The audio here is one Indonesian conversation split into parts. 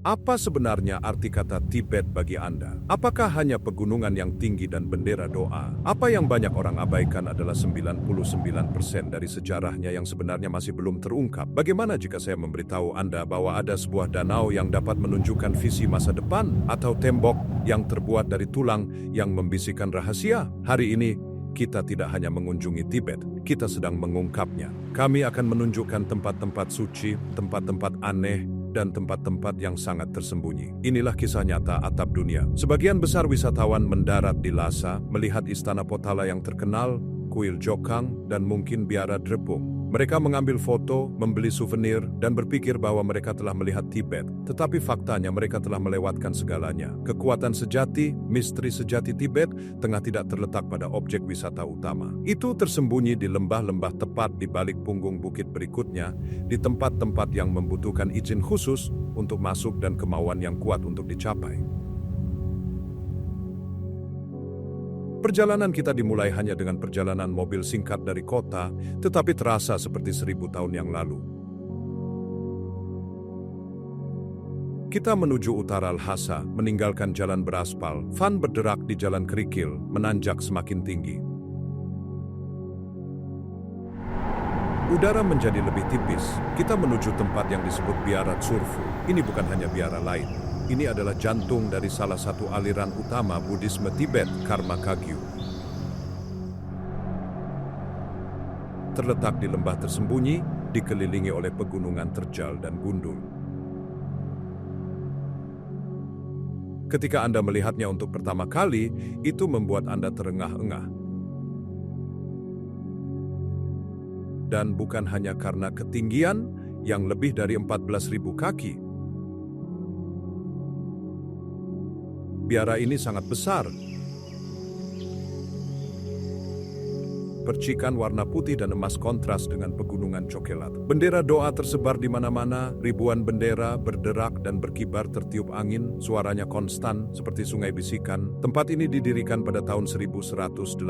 Apa sebenarnya arti kata Tibet bagi Anda? Apakah hanya pegunungan yang tinggi dan bendera doa? Apa yang banyak orang abaikan adalah 99% dari sejarahnya yang sebenarnya masih belum terungkap. Bagaimana jika saya memberitahu Anda bahwa ada sebuah danau yang dapat menunjukkan visi masa depan, atau tembok yang terbuat dari tulang yang membisikkan rahasia? Hari ini, kita tidak hanya mengunjungi Tibet, kita sedang mengungkapnya. Kami akan menunjukkan tempat-tempat suci, tempat-tempat aneh, dan tempat-tempat yang sangat tersembunyi. Inilah kisah nyata atap dunia. Sebagian besar wisatawan mendarat di Lhasa, melihat istana Potala yang terkenal, kuil Jokang, dan mungkin biara Drepung. Mereka mengambil foto, membeli souvenir, dan berpikir bahwa mereka telah melihat Tibet. Tetapi faktanya mereka telah melewatkan segalanya. Kekuatan sejati, misteri sejati Tibet, tengah tidak terletak pada objek wisata utama. Itu tersembunyi di lembah-lembah tepat di balik punggung bukit berikutnya, di tempat-tempat yang membutuhkan izin khusus untuk masuk dan kemauan yang kuat untuk dicapai. Perjalanan kita dimulai hanya dengan perjalanan mobil singkat dari kota, tetapi terasa seperti 1000 tahun yang lalu. Kita menuju utara Lhasa, meninggalkan jalan beraspal, van berderak di jalan kerikil, menanjak semakin tinggi. Udara menjadi lebih tipis. Kita menuju tempat yang disebut biara Tsurfu. Ini bukan hanya biara lain. Ini adalah jantung dari salah satu aliran utama Buddhisme Tibet, Karma Kagyu. Terletak di lembah tersembunyi, dikelilingi oleh pegunungan terjal dan gundul. Ketika Anda melihatnya untuk pertama kali, itu membuat Anda terengah-engah. Dan bukan hanya karena ketinggian yang lebih dari 14.000 kaki. Biara ini sangat besar. Percikan warna putih dan emas kontras dengan pegunungan cokelat. Bendera doa tersebar di mana-mana, ribuan bendera berderak dan berkibar tertiup angin, suaranya konstan seperti sungai bisikan. Tempat ini didirikan pada tahun 1189.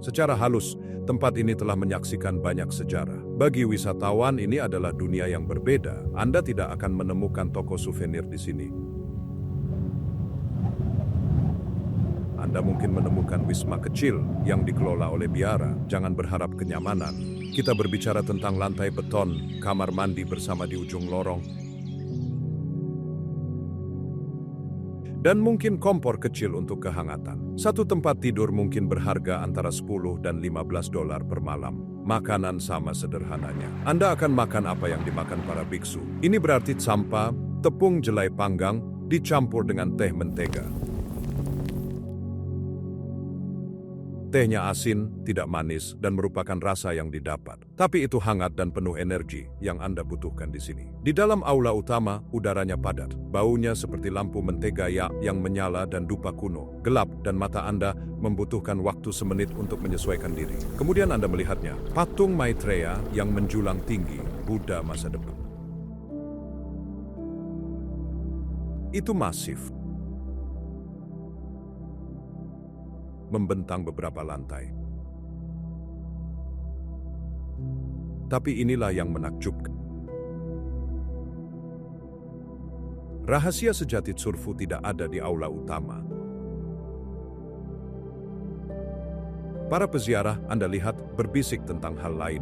Secara halus, tempat ini telah menyaksikan banyak sejarah. Bagi wisatawan, ini adalah dunia yang berbeda. Anda tidak akan menemukan toko souvenir di sini. Anda mungkin menemukan wisma kecil yang dikelola oleh biara. Jangan berharap kenyamanan. Kita berbicara tentang lantai beton, kamar mandi bersama di ujung lorong, dan mungkin kompor kecil untuk kehangatan. Satu tempat tidur mungkin berharga antara 10 dan 15 dolar per malam. Makanan sama sederhananya. Anda akan makan apa yang dimakan para biksu. Ini berarti tsampa, tepung jelai panggang, dicampur dengan teh mentega. Tehnya asin, tidak manis, dan merupakan rasa yang didapat. Tapi itu hangat dan penuh energi yang Anda butuhkan di sini. Di dalam aula utama, udaranya padat. Baunya seperti lampu mentega yang menyala dan dupa kuno. Gelap dan mata Anda membutuhkan waktu semenit untuk menyesuaikan diri. Kemudian Anda melihatnya, patung Maitreya yang menjulang tinggi, Buddha masa depan. Itu masif. Membentang beberapa lantai. Tapi inilah yang menakjubkan. Rahasia sejati Tsurfu tidak ada di aula utama. Para peziarah, Anda lihat, berbisik tentang hal lain.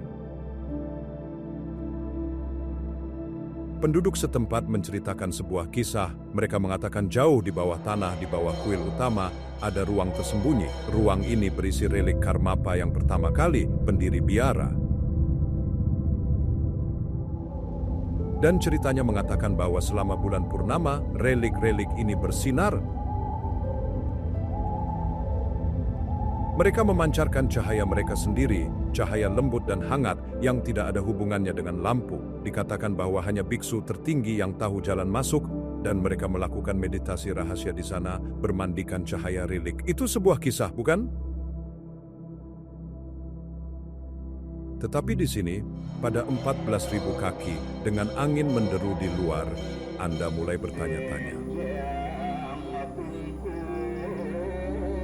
Penduduk setempat menceritakan sebuah kisah. Mereka mengatakan jauh di bawah tanah, di bawah kuil utama, ada ruang tersembunyi. Ruang ini berisi relik Karmapa yang pertama kali pendiri biara. Dan ceritanya mengatakan bahwa selama bulan purnama, relik-relik ini bersinar. Mereka memancarkan cahaya mereka sendiri, cahaya lembut dan hangat yang tidak ada hubungannya dengan lampu. Dikatakan bahwa hanya biksu tertinggi yang tahu jalan masuk, dan mereka melakukan meditasi rahasia di sana, bermandikan cahaya relik. Itu sebuah kisah, bukan? Tetapi di sini, pada 14.000 kaki, dengan angin menderu di luar, Anda mulai bertanya-tanya.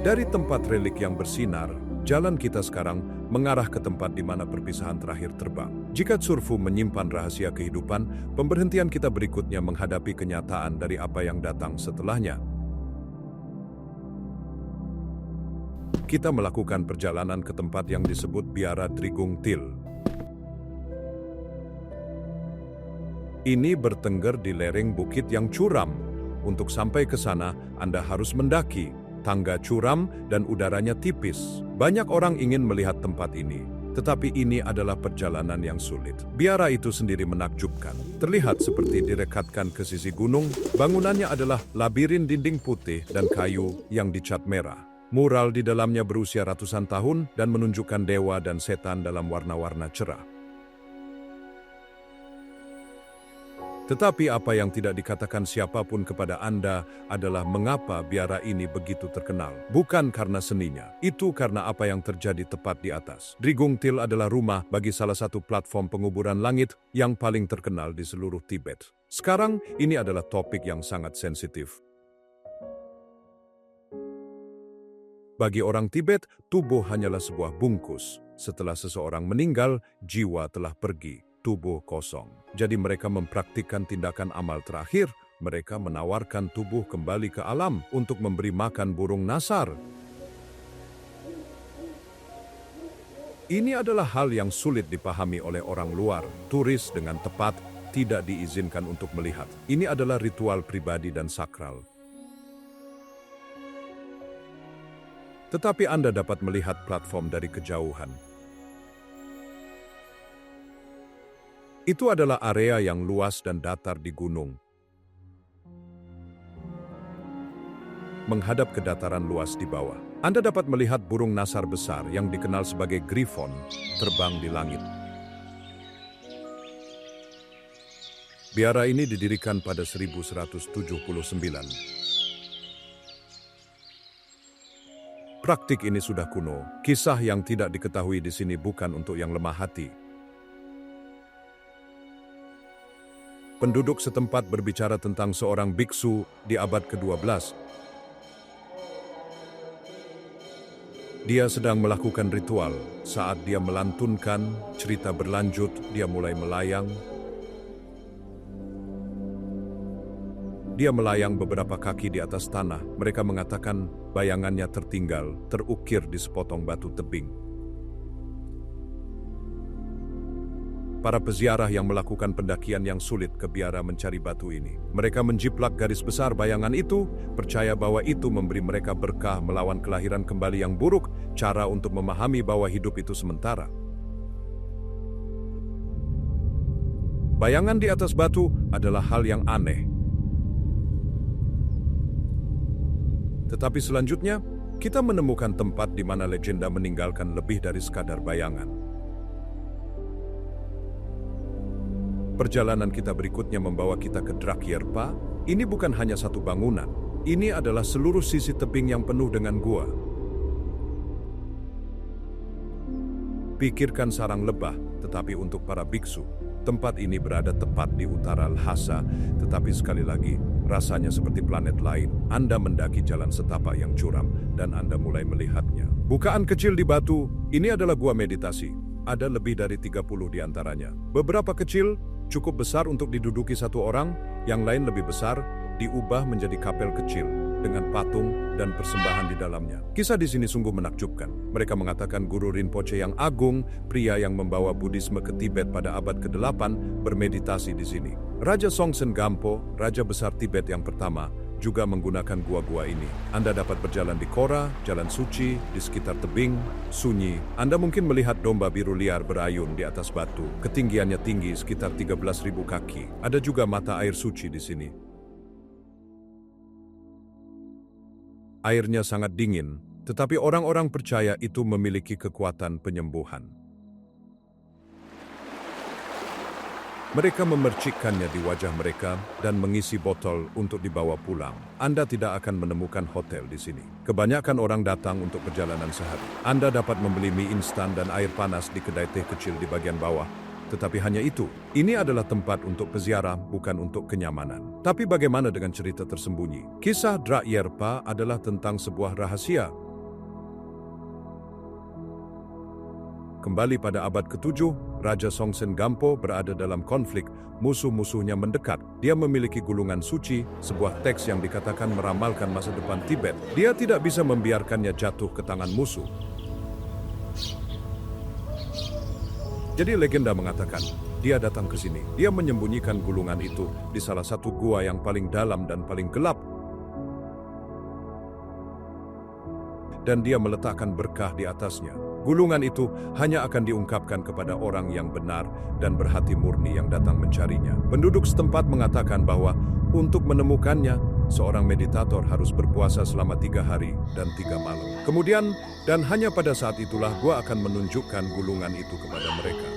Dari tempat relik yang bersinar, jalan kita sekarang mengarah ke tempat di mana perpisahan terakhir terbang. Jika Tsurfu menyimpan rahasia kehidupan, pemberhentian kita berikutnya menghadapi kenyataan dari apa yang datang setelahnya. Kita melakukan perjalanan ke tempat yang disebut Biara Drigung Til. Ini bertengger di lereng bukit yang curam. Untuk sampai ke sana, Anda harus mendaki. Tangga curam dan udaranya tipis. Banyak orang ingin melihat tempat ini, tetapi ini adalah perjalanan yang sulit. Biara itu sendiri menakjubkan. Terlihat seperti direkatkan ke sisi gunung. Bangunannya adalah labirin dinding putih dan kayu yang dicat merah. Mural di dalamnya berusia ratusan tahun dan menunjukkan dewa dan setan dalam warna-warna cerah. Tetapi apa yang tidak dikatakan siapapun kepada Anda adalah mengapa biara ini begitu terkenal. Bukan karena seninya, itu karena apa yang terjadi tepat di atas. Drigung Til adalah rumah bagi salah satu platform penguburan langit yang paling terkenal di seluruh Tibet. Sekarang, ini adalah topik yang sangat sensitif. Bagi orang Tibet, tubuh hanyalah sebuah bungkus. Setelah seseorang meninggal, jiwa telah pergi. Tubuh kosong. Jadi mereka mempraktikkan tindakan amal terakhir. Mereka menawarkan tubuh kembali ke alam untuk memberi makan burung nasar. Ini adalah hal yang sulit dipahami oleh orang luar. Turis dengan tepat tidak diizinkan untuk melihat. Ini adalah ritual pribadi dan sakral. Tetapi Anda dapat melihat platform dari kejauhan. Itu adalah area yang luas dan datar di gunung. Menghadap ke dataran luas di bawah, Anda dapat melihat burung nasar besar yang dikenal sebagai griffon terbang di langit. Biara ini didirikan pada 1179. Praktik ini sudah kuno. Kisah yang tidak diketahui di sini bukan untuk yang lemah hati. Penduduk setempat berbicara tentang seorang biksu di abad ke-12. Dia sedang melakukan ritual. Saat dia melantunkan, cerita berlanjut, dia mulai melayang. Dia melayang beberapa kaki di atas tanah. Mereka mengatakan bayangannya tertinggal, terukir di sepotong batu tebing. Para peziarah yang melakukan pendakian yang sulit ke biara mencari batu ini. Mereka menjiplak garis besar bayangan itu, percaya bahwa itu memberi mereka berkah melawan kelahiran kembali yang buruk, cara untuk memahami bahwa hidup itu sementara. Bayangan di atas batu adalah hal yang aneh. Tetapi selanjutnya, kita menemukan tempat di mana legenda meninggalkan lebih dari sekadar bayangan. Perjalanan kita berikutnya membawa kita ke Drakyerpa. Ini bukan hanya satu bangunan. Ini adalah seluruh sisi tebing yang penuh dengan gua. Pikirkan sarang lebah, tetapi untuk para biksu. Tempat ini berada tepat di utara Lhasa, tetapi sekali lagi, rasanya seperti planet lain. Anda mendaki jalan setapak yang curam, dan Anda mulai melihatnya. Bukaan kecil di batu, ini adalah gua meditasi. Ada lebih dari 30 di antaranya. Beberapa kecil, cukup besar untuk diduduki satu orang, yang lain lebih besar, diubah menjadi kapel kecil, dengan patung dan persembahan di dalamnya. Kisah di sini sungguh menakjubkan. Mereka mengatakan Guru Rinpoche yang agung, pria yang membawa Buddhisme ke Tibet pada abad ke-8, bermeditasi di sini. Raja Songtsen Gampo, Raja Besar Tibet yang pertama, juga menggunakan gua-gua ini. Anda dapat berjalan di Kora, jalan suci, di sekitar tebing, sunyi. Anda mungkin melihat domba biru liar berayun di atas batu. Ketinggiannya tinggi sekitar 13.000 kaki. Ada juga mata air suci di sini. Airnya sangat dingin, tetapi orang-orang percaya itu memiliki kekuatan penyembuhan. Mereka memercikkannya di wajah mereka dan mengisi botol untuk dibawa pulang. Anda tidak akan menemukan hotel di sini. Kebanyakan orang datang untuk perjalanan sehari. Anda dapat membeli mie instan dan air panas di kedai teh kecil di bagian bawah. Tetapi hanya itu. Ini adalah tempat untuk peziarah, bukan untuk kenyamanan. Tapi bagaimana dengan cerita tersembunyi? Kisah Drakyerpa adalah tentang sebuah rahasia. Kembali pada abad ke-7, Raja Songtsen Gampo berada dalam konflik, musuh-musuhnya mendekat. Dia memiliki gulungan suci, sebuah teks yang dikatakan meramalkan masa depan Tibet. Dia tidak bisa membiarkannya jatuh ke tangan musuh. Jadi legenda mengatakan, dia datang ke sini. Dia menyembunyikan gulungan itu di salah satu gua yang paling dalam dan paling gelap. Dan dia meletakkan berkah di atasnya. Gulungan itu hanya akan diungkapkan kepada orang yang benar dan berhati murni yang datang mencarinya. Penduduk setempat mengatakan bahwa untuk menemukannya, seorang meditator harus berpuasa selama 3 hari dan 3 malam. Kemudian, dan hanya pada saat itulah gua akan menunjukkan gulungan itu kepada mereka.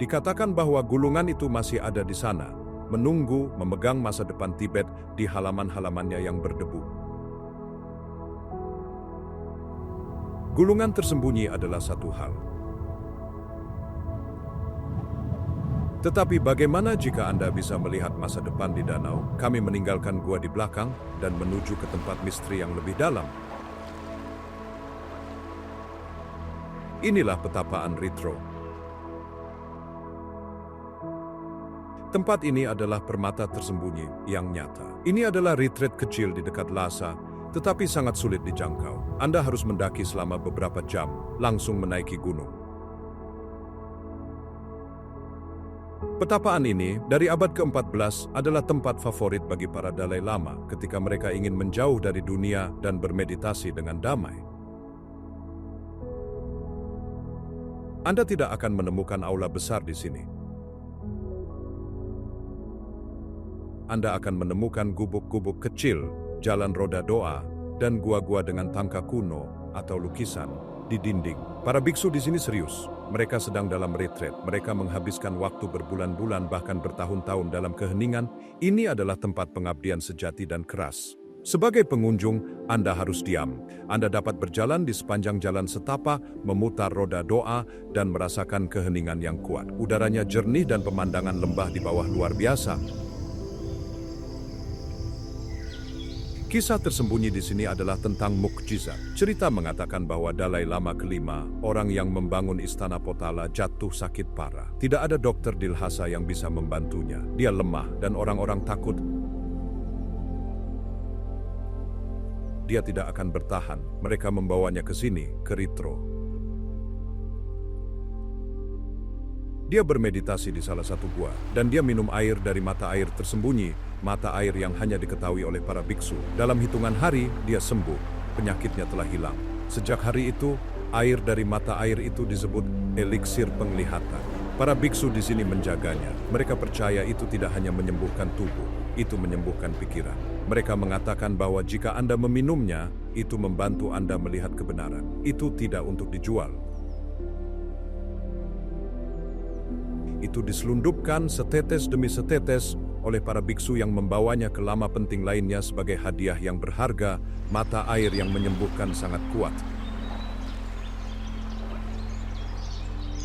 Dikatakan bahwa gulungan itu masih ada di sana, menunggu memegang masa depan Tibet di halaman-halamannya yang berdebu. Gulungan tersembunyi adalah satu hal. Tetapi bagaimana jika Anda bisa melihat masa depan di danau? Kami meninggalkan gua di belakang dan menuju ke tempat misteri yang lebih dalam. Inilah petapaan Ritro. Tempat ini adalah permata tersembunyi yang nyata. Ini adalah retreat kecil di dekat Lhasa, tetapi sangat sulit dijangkau. Anda harus mendaki selama beberapa jam, langsung menaiki gunung. Petapaan ini, dari abad ke-14, adalah tempat favorit bagi para Dalai Lama ketika mereka ingin menjauh dari dunia dan bermeditasi dengan damai. Anda tidak akan menemukan aula besar di sini. Anda akan menemukan gubuk-gubuk kecil, jalan roda doa, dan gua-gua dengan tangka kuno atau lukisan di dinding. Para biksu di sini serius. Mereka sedang dalam retreat. Mereka menghabiskan waktu berbulan-bulan bahkan bertahun-tahun dalam keheningan. Ini adalah tempat pengabdian sejati dan keras. Sebagai pengunjung, Anda harus diam. Anda dapat berjalan di sepanjang jalan setapak, memutar roda doa, dan merasakan keheningan yang kuat. Udaranya jernih dan pemandangan lembah di bawah luar biasa. Kisah tersembunyi di sini adalah tentang mukjizat. Cerita mengatakan bahwa Dalai Lama kelima, orang yang membangun istana Potala, jatuh sakit parah. Tidak ada dokter di Lhasa yang bisa membantunya. Dia lemah dan orang-orang takut dia tidak akan bertahan. Mereka membawanya ke sini, ke Ritro. Dia bermeditasi di salah satu gua, dan dia minum air dari mata air tersembunyi, mata air yang hanya diketahui oleh para biksu. Dalam hitungan hari, dia sembuh. Penyakitnya telah hilang. Sejak hari itu, air dari mata air itu disebut eliksir penglihatan. Para biksu di sini menjaganya. Mereka percaya itu tidak hanya menyembuhkan tubuh, itu menyembuhkan pikiran. Mereka mengatakan bahwa jika Anda meminumnya, itu membantu Anda melihat kebenaran. Itu tidak untuk dijual. Itu diselundupkan setetes demi setetes oleh para biksu yang membawanya ke lama penting lainnya sebagai hadiah yang berharga, mata air yang menyembuhkan sangat kuat.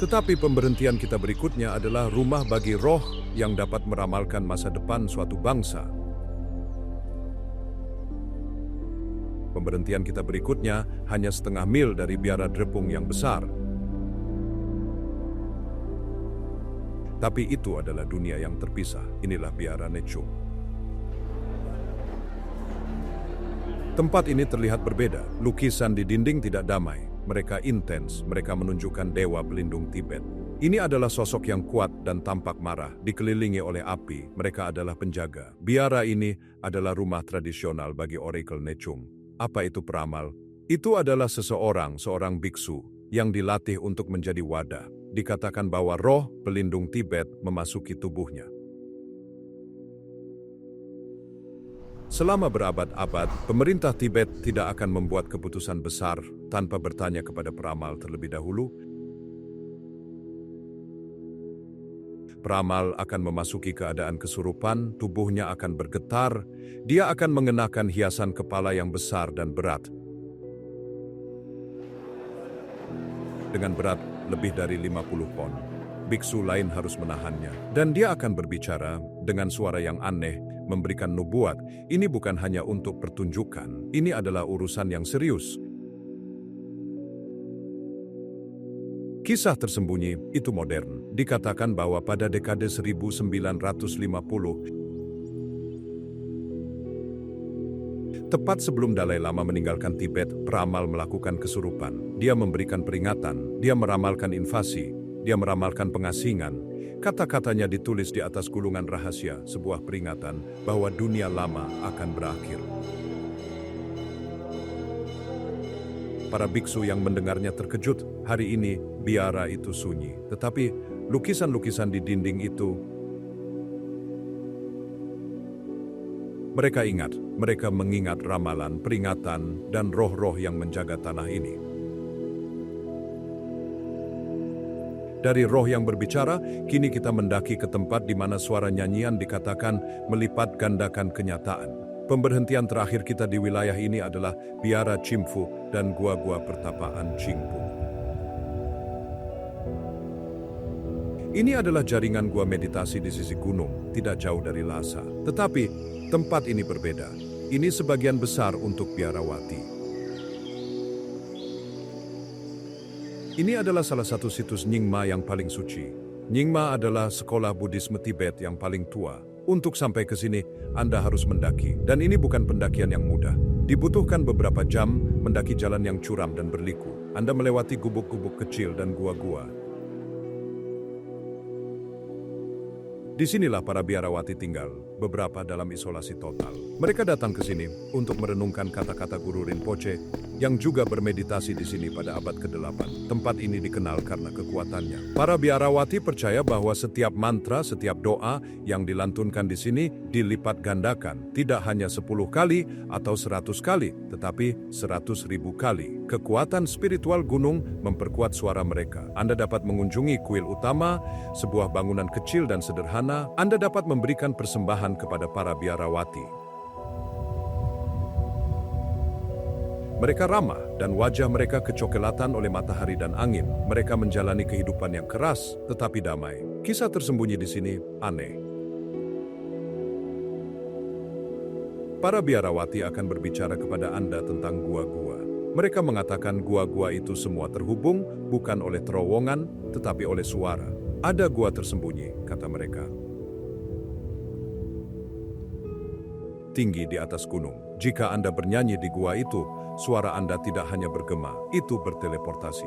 Tetapi pemberhentian kita berikutnya adalah rumah bagi roh yang dapat meramalkan masa depan suatu bangsa. Pemberhentian kita berikutnya hanya setengah mil dari biara Drepung yang besar. Tapi itu adalah dunia yang terpisah. Inilah biara Nechung. Tempat ini terlihat berbeda. Lukisan di dinding tidak damai. Mereka intens. Mereka menunjukkan dewa pelindung Tibet. Ini adalah sosok yang kuat dan tampak marah, dikelilingi oleh api. Mereka adalah penjaga. Biara ini adalah rumah tradisional bagi oracle Nechung. Apa itu peramal? Itu adalah seorang biksu yang dilatih untuk menjadi wadah. Dikatakan bahwa roh pelindung Tibet memasuki tubuhnya. Selama berabad-abad, pemerintah Tibet tidak akan membuat keputusan besar tanpa bertanya kepada peramal terlebih dahulu. Peramal akan memasuki keadaan kesurupan, tubuhnya akan bergetar, dia akan mengenakan hiasan kepala yang besar dan berat. Dengan berat lebih dari 50 pon. Biksu lain harus menahannya. Dan dia akan berbicara dengan suara yang aneh, memberikan nubuat. Ini bukan hanya untuk pertunjukan, ini adalah urusan yang serius. Kisah tersembunyi itu modern. Dikatakan bahwa pada dekade 1950, tepat sebelum Dalai Lama meninggalkan Tibet, peramal melakukan kesurupan. Dia memberikan peringatan, dia meramalkan invasi, dia meramalkan pengasingan. Kata-katanya ditulis di atas gulungan rahasia, sebuah peringatan bahwa dunia lama akan berakhir. Para biksu yang mendengarnya terkejut. Hari ini biara itu sunyi, tetapi lukisan-lukisan di dinding itu, mereka ingat, mereka mengingat ramalan, peringatan, dan roh-roh yang menjaga tanah ini. Dari roh yang berbicara, kini kita mendaki ke tempat di mana suara nyanyian dikatakan melipat gandakan kenyataan. Pemberhentian terakhir kita di wilayah ini adalah Biara Chimfu dan gua-gua pertapaan Chingpu. Ini adalah jaringan gua meditasi di sisi gunung, tidak jauh dari Lhasa. Tetapi, tempat ini berbeda. Ini sebagian besar untuk biarawati. Ini adalah salah satu situs Nyingma yang paling suci. Nyingma adalah sekolah Buddhisme Tibet yang paling tua. Untuk sampai ke sini, Anda harus mendaki. Dan ini bukan pendakian yang mudah. Dibutuhkan beberapa jam mendaki jalan yang curam dan berliku. Anda melewati gubuk-gubuk kecil dan gua-gua. Disinilah para biarawati tinggal, beberapa dalam isolasi total. Mereka datang ke sini untuk merenungkan kata-kata Guru Rinpoche yang juga bermeditasi di sini pada abad ke-8. Tempat ini dikenal karena kekuatannya. Para biarawati percaya bahwa setiap mantra, setiap doa yang dilantunkan di sini dilipat gandakan. Tidak hanya 10 kali atau 100 kali, tetapi 100.000 kali. Kekuatan spiritual gunung memperkuat suara mereka. Anda dapat mengunjungi kuil utama, sebuah bangunan kecil dan sederhana. Anda dapat memberikan persembahan kepada para biarawati. Mereka ramah dan wajah mereka kecoklatan oleh matahari dan angin. Mereka menjalani kehidupan yang keras tetapi damai. Kisah tersembunyi di sini aneh. Para biarawati akan berbicara kepada Anda tentang gua-gua. Mereka mengatakan gua-gua itu semua terhubung bukan oleh terowongan tetapi oleh suara. Ada gua tersembunyi, kata mereka. Tinggi di atas gunung. Jika Anda bernyanyi di gua itu, suara Anda tidak hanya bergema, itu berteleportasi.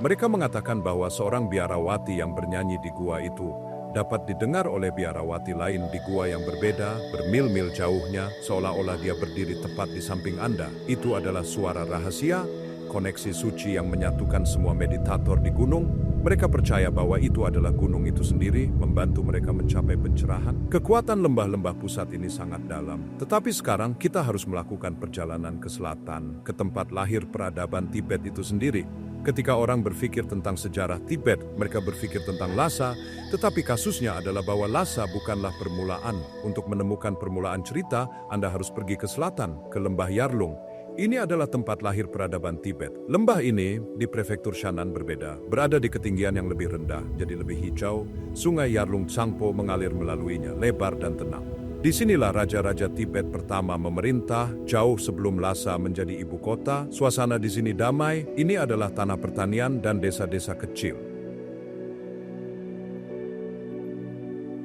Mereka mengatakan bahwa seorang biarawati yang bernyanyi di gua itu dapat didengar oleh biarawati lain di gua yang berbeda, bermil-mil jauhnya, seolah-olah dia berdiri tepat di samping Anda. Itu adalah suara rahasia, koneksi suci yang menyatukan semua meditator di gunung. Mereka percaya bahwa itu adalah gunung itu sendiri, membantu mereka mencapai pencerahan. Kekuatan lembah-lembah pusat ini sangat dalam. Tetapi sekarang kita harus melakukan perjalanan ke selatan, ke tempat lahir peradaban Tibet itu sendiri. Ketika orang berpikir tentang sejarah Tibet, mereka berpikir tentang Lhasa, tetapi kasusnya adalah bahwa Lhasa bukanlah permulaan. Untuk menemukan permulaan cerita, Anda harus pergi ke selatan, ke lembah Yarlung. Ini adalah tempat lahir peradaban Tibet. Lembah ini di prefektur Shannan berbeda, berada di ketinggian yang lebih rendah, jadi lebih hijau. Sungai Yarlung Tsangpo mengalir melaluinya, lebar dan tenang. Disinilah raja-raja Tibet pertama memerintah, jauh sebelum Lhasa menjadi ibu kota. Suasana di sini damai, ini adalah tanah pertanian dan desa-desa kecil.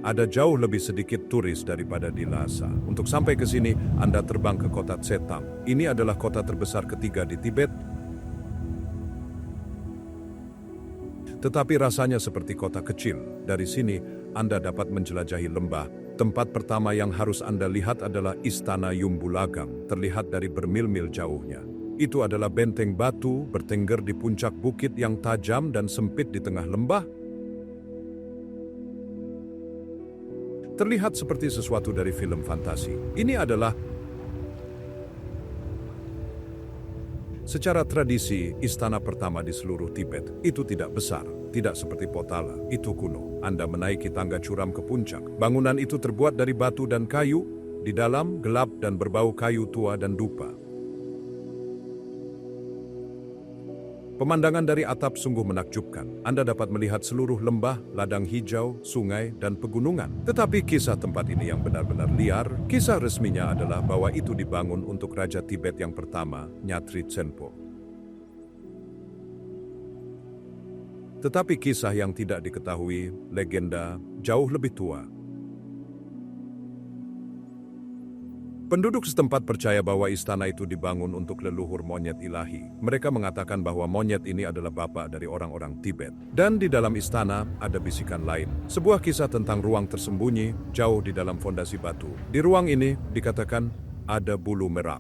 Ada jauh lebih sedikit turis daripada di Lhasa. Untuk sampai ke sini, Anda terbang ke kota Tsetam. Ini adalah kota terbesar ketiga di Tibet. Tetapi rasanya seperti kota kecil. Dari sini, Anda dapat menjelajahi lembah. Tempat pertama yang harus Anda lihat adalah Istana Yumbulagang, terlihat dari bermil-mil jauhnya. Itu adalah benteng batu bertengger di puncak bukit yang tajam dan sempit di tengah lembah. Terlihat seperti sesuatu dari film fantasi. Ini adalah secara tradisi istana pertama di seluruh Tibet. Itu tidak besar, tidak seperti Potala. Itu kuno. Anda menaiki tangga curam ke puncak. Bangunan itu terbuat dari batu dan kayu. Di dalam gelap dan berbau kayu tua dan dupa. Pemandangan dari atap sungguh menakjubkan. Anda dapat melihat seluruh lembah, ladang hijau, sungai, dan pegunungan. Tetapi kisah tempat ini yang benar-benar liar, kisah resminya adalah bahwa itu dibangun untuk Raja Tibet yang pertama, Nyatri Tsenpo. Tetapi kisah yang tidak diketahui, legenda, jauh lebih tua. Penduduk setempat percaya bahwa istana itu dibangun untuk leluhur monyet ilahi. Mereka mengatakan bahwa monyet ini adalah bapa dari orang-orang Tibet. Dan di dalam istana ada bisikan lain. Sebuah kisah tentang ruang tersembunyi jauh di dalam fondasi batu. Di ruang ini dikatakan ada bulu merah.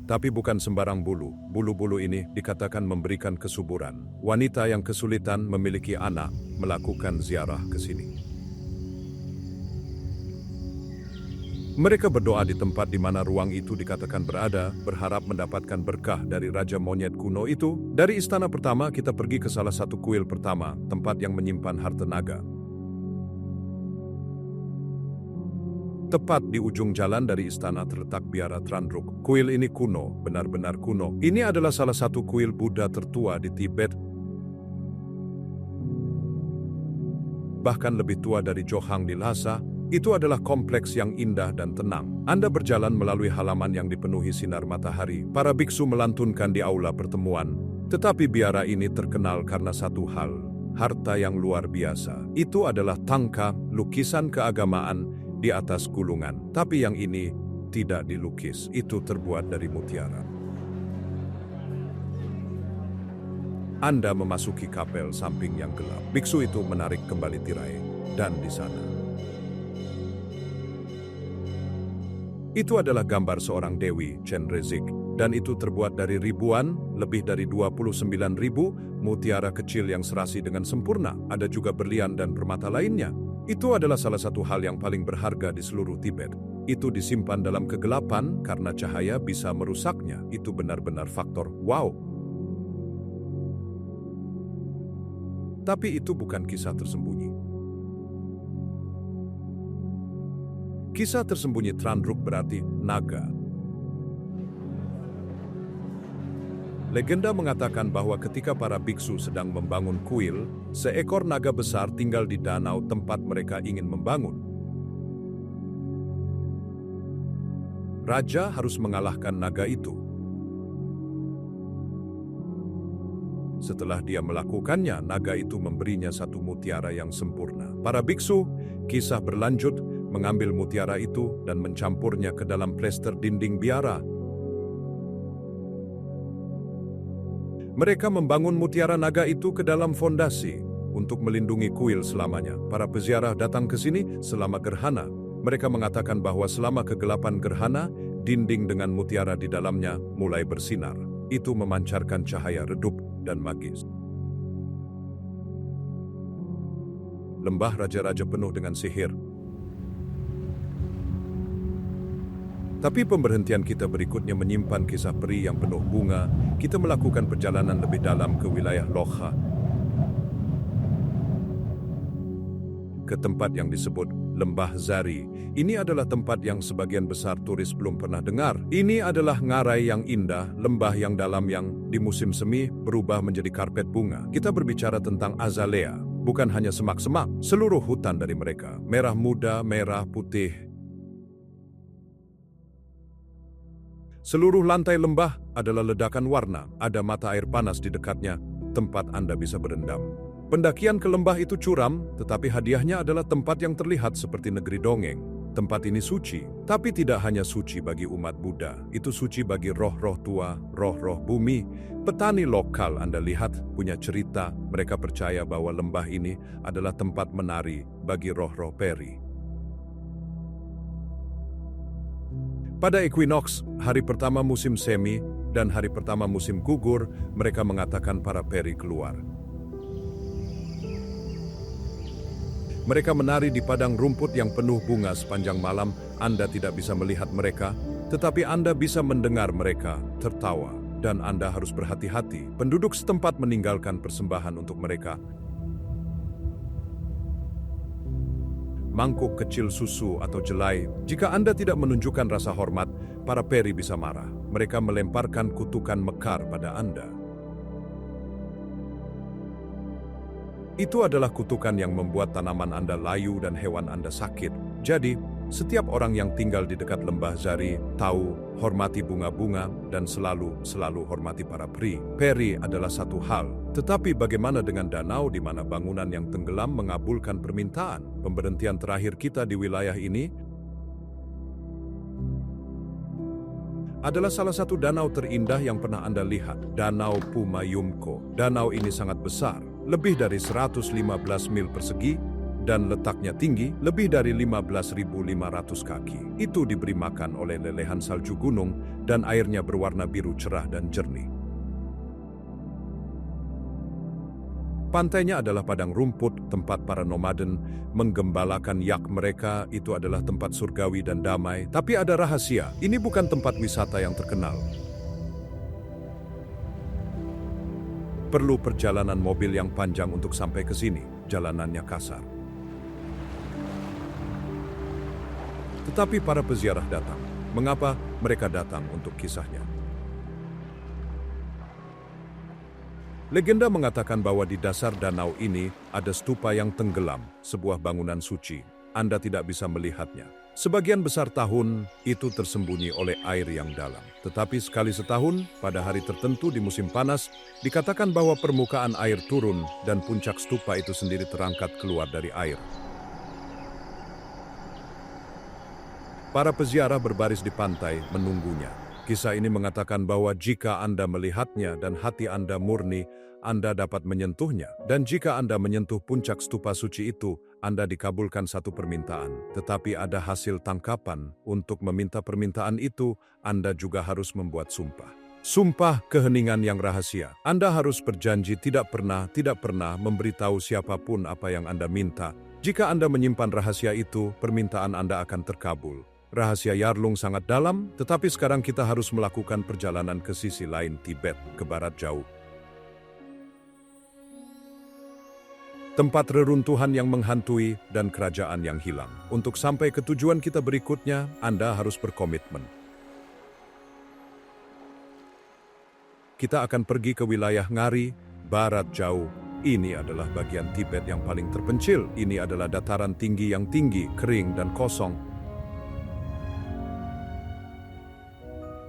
Tapi bukan sembarang bulu. Bulu-bulu ini dikatakan memberikan kesuburan. Wanita yang kesulitan memiliki anak melakukan ziarah ke sini. Mereka berdoa di tempat di mana ruang itu dikatakan berada, berharap mendapatkan berkah dari Raja Monyet kuno itu. Dari istana pertama, kita pergi ke salah satu kuil pertama, tempat yang menyimpan harta naga. Tepat di ujung jalan dari istana terletak biara Trandruk. Kuil ini kuno, benar-benar kuno. Ini adalah salah satu kuil Buddha tertua di Tibet. Bahkan lebih tua dari Johang di Lhasa. Itu adalah kompleks yang indah dan tenang. Anda berjalan melalui halaman yang dipenuhi sinar matahari. Para biksu melantunkan di aula pertemuan. Tetapi biara ini terkenal karena satu hal, harta yang luar biasa. Itu adalah tangka, lukisan keagamaan di atas gulungan. Tapi yang ini tidak dilukis. Itu terbuat dari mutiara. Anda memasuki kapel samping yang gelap. Biksu itu menarik kembali tirai. Dan di sana itu adalah gambar seorang Dewi, Chen Rezik, dan itu terbuat dari ribuan, lebih dari 29.000 mutiara kecil yang serasi dengan sempurna. Ada juga berlian dan permata lainnya. Itu adalah salah satu hal yang paling berharga di seluruh Tibet. Itu disimpan dalam kegelapan karena cahaya bisa merusaknya. Itu benar-benar faktor wow. Tapi itu bukan kisah tersembunyi. Kisah tersembunyi Trandruk berarti naga. Legenda mengatakan bahwa ketika para biksu sedang membangun kuil, seekor naga besar tinggal di danau tempat mereka ingin membangun. Raja harus mengalahkan naga itu. Setelah dia melakukannya, naga itu memberinya satu mutiara yang sempurna. Para biksu, kisah berlanjut, mengambil mutiara itu dan mencampurnya ke dalam plester dinding biara. Mereka membangun mutiara naga itu ke dalam fondasi untuk melindungi kuil selamanya. Para peziarah datang ke sini selama gerhana. Mereka mengatakan bahwa selama kegelapan gerhana, dinding dengan mutiara di dalamnya mulai bersinar. Itu memancarkan cahaya redup dan magis. Lembah raja-raja penuh dengan sihir. Tapi pemberhentian kita berikutnya menyimpan kisah peri yang penuh bunga. Kita melakukan perjalanan lebih dalam ke wilayah Lhasa, ke tempat yang disebut Lembah Zari. Ini adalah tempat yang sebagian besar turis belum pernah dengar. Ini adalah ngarai yang indah, lembah yang dalam yang di musim semi berubah menjadi karpet bunga. Kita berbicara tentang azalea, bukan hanya semak-semak, seluruh hutan dari mereka. Merah muda, merah putih. Seluruh lantai lembah adalah ledakan warna, ada mata air panas di dekatnya, tempat Anda bisa berendam. Pendakian ke lembah itu curam, tetapi hadiahnya adalah tempat yang terlihat seperti negeri dongeng. Tempat ini suci, tapi tidak hanya suci bagi umat Buddha, itu suci bagi roh-roh tua, roh-roh bumi. Petani lokal Anda lihat punya cerita, mereka percaya bahwa lembah ini adalah tempat menari bagi roh-roh peri. Pada equinox, hari pertama musim semi, dan hari pertama musim gugur, mereka mengatakan para peri keluar. Mereka menari di padang rumput yang penuh bunga sepanjang malam. Anda tidak bisa melihat mereka, tetapi Anda bisa mendengar mereka tertawa. Dan Anda harus berhati-hati. Penduduk setempat meninggalkan persembahan untuk mereka. Mangkuk kecil susu atau jelai. Jika Anda tidak menunjukkan rasa hormat, para peri bisa marah. Mereka melemparkan kutukan mekar pada Anda. Itu adalah kutukan yang membuat tanaman Anda layu dan hewan Anda sakit. Jadi, Setiap orang yang tinggal di dekat lembah Zari tahu hormati bunga-bunga dan selalu hormati para peri adalah satu hal. Tetapi bagaimana dengan danau di mana bangunan yang tenggelam mengabulkan permintaan? Pemberhentian terakhir kita di wilayah ini adalah salah satu danau terindah yang pernah Anda lihat, Danau Pumayumko. Danau ini sangat besar, lebih dari 115 mil persegi, dan letaknya tinggi lebih dari 15.500 kaki. Itu diberi makan oleh lelehan salju gunung dan airnya berwarna biru cerah dan jernih. Pantainya adalah padang rumput, tempat para nomaden menggembalakan yak mereka. Itu adalah tempat surgawi dan damai. Tapi ada rahasia, ini bukan tempat wisata yang terkenal. Perlu perjalanan mobil yang panjang untuk sampai ke sini. Jalanannya kasar. Tetapi para peziarah datang. Mengapa mereka datang untuk kisahnya? Legenda mengatakan bahwa di dasar danau ini ada stupa yang tenggelam, sebuah bangunan suci. Anda tidak bisa melihatnya. Sebagian besar tahun itu tersembunyi oleh air yang dalam. Tetapi sekali setahun, pada hari tertentu di musim panas, dikatakan bahwa permukaan air turun dan puncak stupa itu sendiri terangkat keluar dari air. Para peziarah berbaris di pantai menunggunya. Kisah ini mengatakan bahwa jika Anda melihatnya dan hati Anda murni, Anda dapat menyentuhnya. Dan jika Anda menyentuh puncak stupa suci itu, Anda dikabulkan satu permintaan. Tetapi ada hasil tangkapan. Untuk meminta permintaan itu, Anda juga harus membuat sumpah. Sumpah keheningan yang rahasia. Anda harus berjanji tidak pernah memberitahu siapapun apa yang Anda minta. Jika Anda menyimpan rahasia itu, permintaan Anda akan terkabul. Rahasia Yarlung sangat dalam, tetapi sekarang kita harus melakukan perjalanan ke sisi lain Tibet, ke barat jauh. Tempat reruntuhan yang menghantui dan kerajaan yang hilang. Untuk sampai ke tujuan kita berikutnya, Anda harus berkomitmen. Kita akan pergi ke wilayah Ngari, barat jauh. Ini adalah bagian Tibet yang paling terpencil. Ini adalah dataran tinggi yang tinggi, kering dan kosong.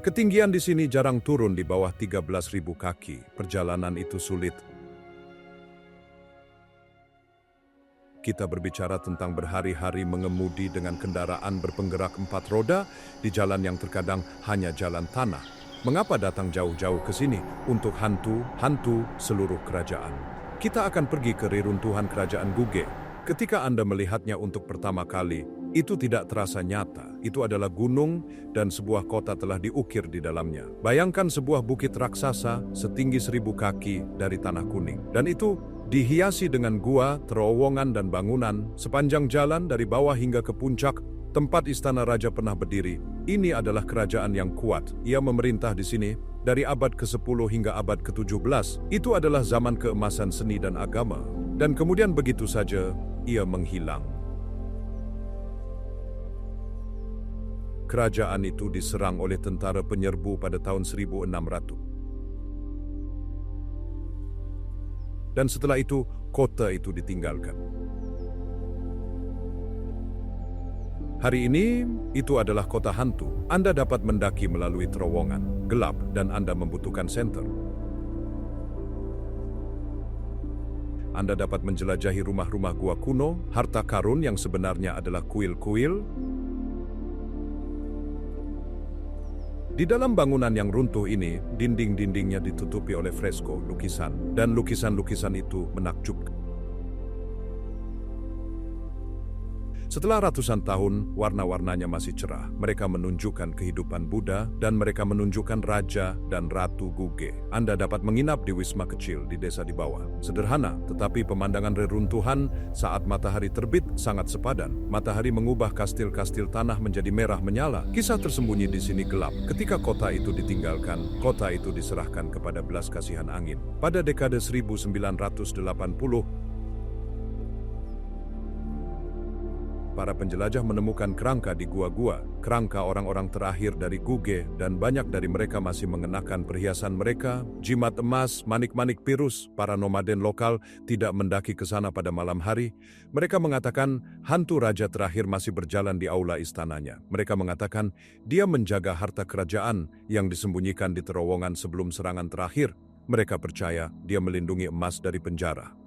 Ketinggian di sini jarang turun di bawah 13.000 kaki. Perjalanan itu sulit. Kita berbicara tentang berhari-hari mengemudi dengan kendaraan berpenggerak 4 roda di jalan yang terkadang hanya jalan tanah. Mengapa datang jauh-jauh ke sini? Untuk hantu seluruh kerajaan. Kita akan pergi ke reruntuhan kerajaan Guge. Ketika Anda melihatnya untuk pertama kali, itu tidak terasa nyata. Itu adalah gunung dan sebuah kota telah diukir di dalamnya. Bayangkan sebuah bukit raksasa setinggi 1.000 kaki dari tanah kuning. Dan itu dihiasi dengan gua, terowongan dan bangunan sepanjang jalan dari bawah hingga ke puncak tempat istana raja pernah berdiri. Ini adalah kerajaan yang kuat. Ia memerintah di sini dari abad ke-10 hingga abad ke-17. Itu adalah zaman keemasan seni dan agama. Dan kemudian begitu saja ia menghilang. Kerajaan itu diserang oleh tentara penyerbu pada tahun 1600. Dan setelah itu, kota itu ditinggalkan. Hari ini, itu adalah kota hantu. Anda dapat mendaki melalui terowongan, gelap, dan Anda membutuhkan senter. Anda dapat menjelajahi rumah-rumah gua kuno, harta karun yang sebenarnya adalah kuil-kuil. Di dalam bangunan yang runtuh ini, dinding-dindingnya ditutupi oleh fresko, lukisan, dan lukisan-lukisan itu menakjubkan. Setelah ratusan tahun, warna-warnanya masih cerah. Mereka menunjukkan kehidupan Buddha dan mereka menunjukkan Raja dan Ratu Guge. Anda dapat menginap di wisma kecil di desa di bawah. Sederhana, tetapi pemandangan reruntuhan saat matahari terbit sangat sepadan. Matahari mengubah kastil-kastil tanah menjadi merah menyala. Kisah tersembunyi di sini gelap. Ketika kota itu ditinggalkan, kota itu diserahkan kepada belas kasihan angin. Pada dekade 1980, para penjelajah menemukan kerangka di gua-gua, kerangka orang-orang terakhir dari Guge, dan banyak dari mereka masih mengenakan perhiasan mereka, jimat emas, manik-manik pirus. Para nomaden lokal tidak mendaki ke sana pada malam hari. Mereka mengatakan hantu raja terakhir masih berjalan di aula istananya. Mereka mengatakan dia menjaga harta kerajaan yang disembunyikan di terowongan sebelum serangan terakhir. Mereka percaya dia melindungi emas dari penjara.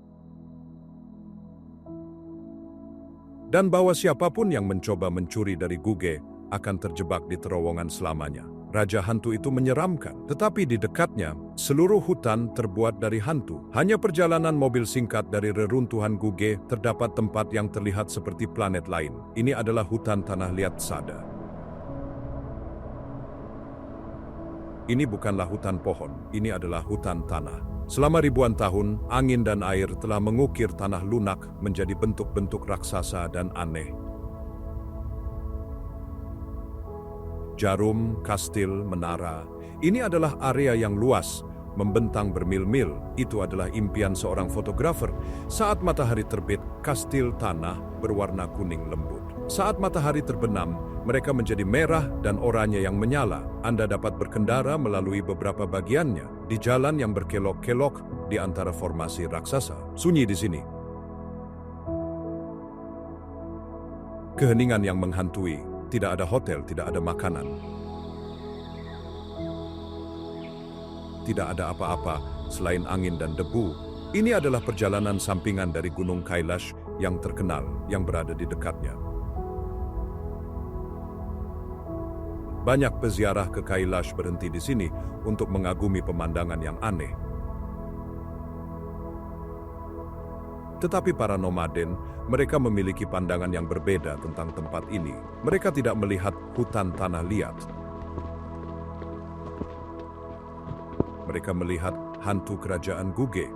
Dan bahwa siapapun yang mencoba mencuri dari Guge akan terjebak di terowongan selamanya. Raja hantu itu menyeramkan, tetapi di dekatnya, seluruh hutan terbuat dari hantu. Hanya perjalanan mobil singkat dari reruntuhan Guge terdapat tempat yang terlihat seperti planet lain. Ini adalah hutan tanah liat Sada. Ini bukanlah hutan pohon, ini adalah hutan tanah. Selama ribuan tahun, angin dan air telah mengukir tanah lunak menjadi bentuk-bentuk raksasa dan aneh. Jarum, kastil, menara, ini adalah area yang luas, membentang bermil-mil. Itu adalah impian seorang fotografer. Saat matahari terbit, kastil tanah berwarna kuning lembut. Saat matahari terbenam, mereka menjadi merah dan oranye yang menyala. Anda dapat berkendara melalui beberapa bagiannya, di jalan yang berkelok-kelok di antara formasi raksasa. Sunyi di sini. Keheningan yang menghantui, tidak ada hotel, tidak ada makanan. Tidak ada apa-apa selain angin dan debu. Ini adalah perjalanan sampingan dari Gunung Kailash yang terkenal, yang berada di dekatnya. Banyak peziarah ke Kailash berhenti di sini untuk mengagumi pemandangan yang aneh. Tetapi para nomaden, mereka memiliki pandangan yang berbeda tentang tempat ini. Mereka tidak melihat hutan tanah liat. Mereka melihat hantu kerajaan Guge.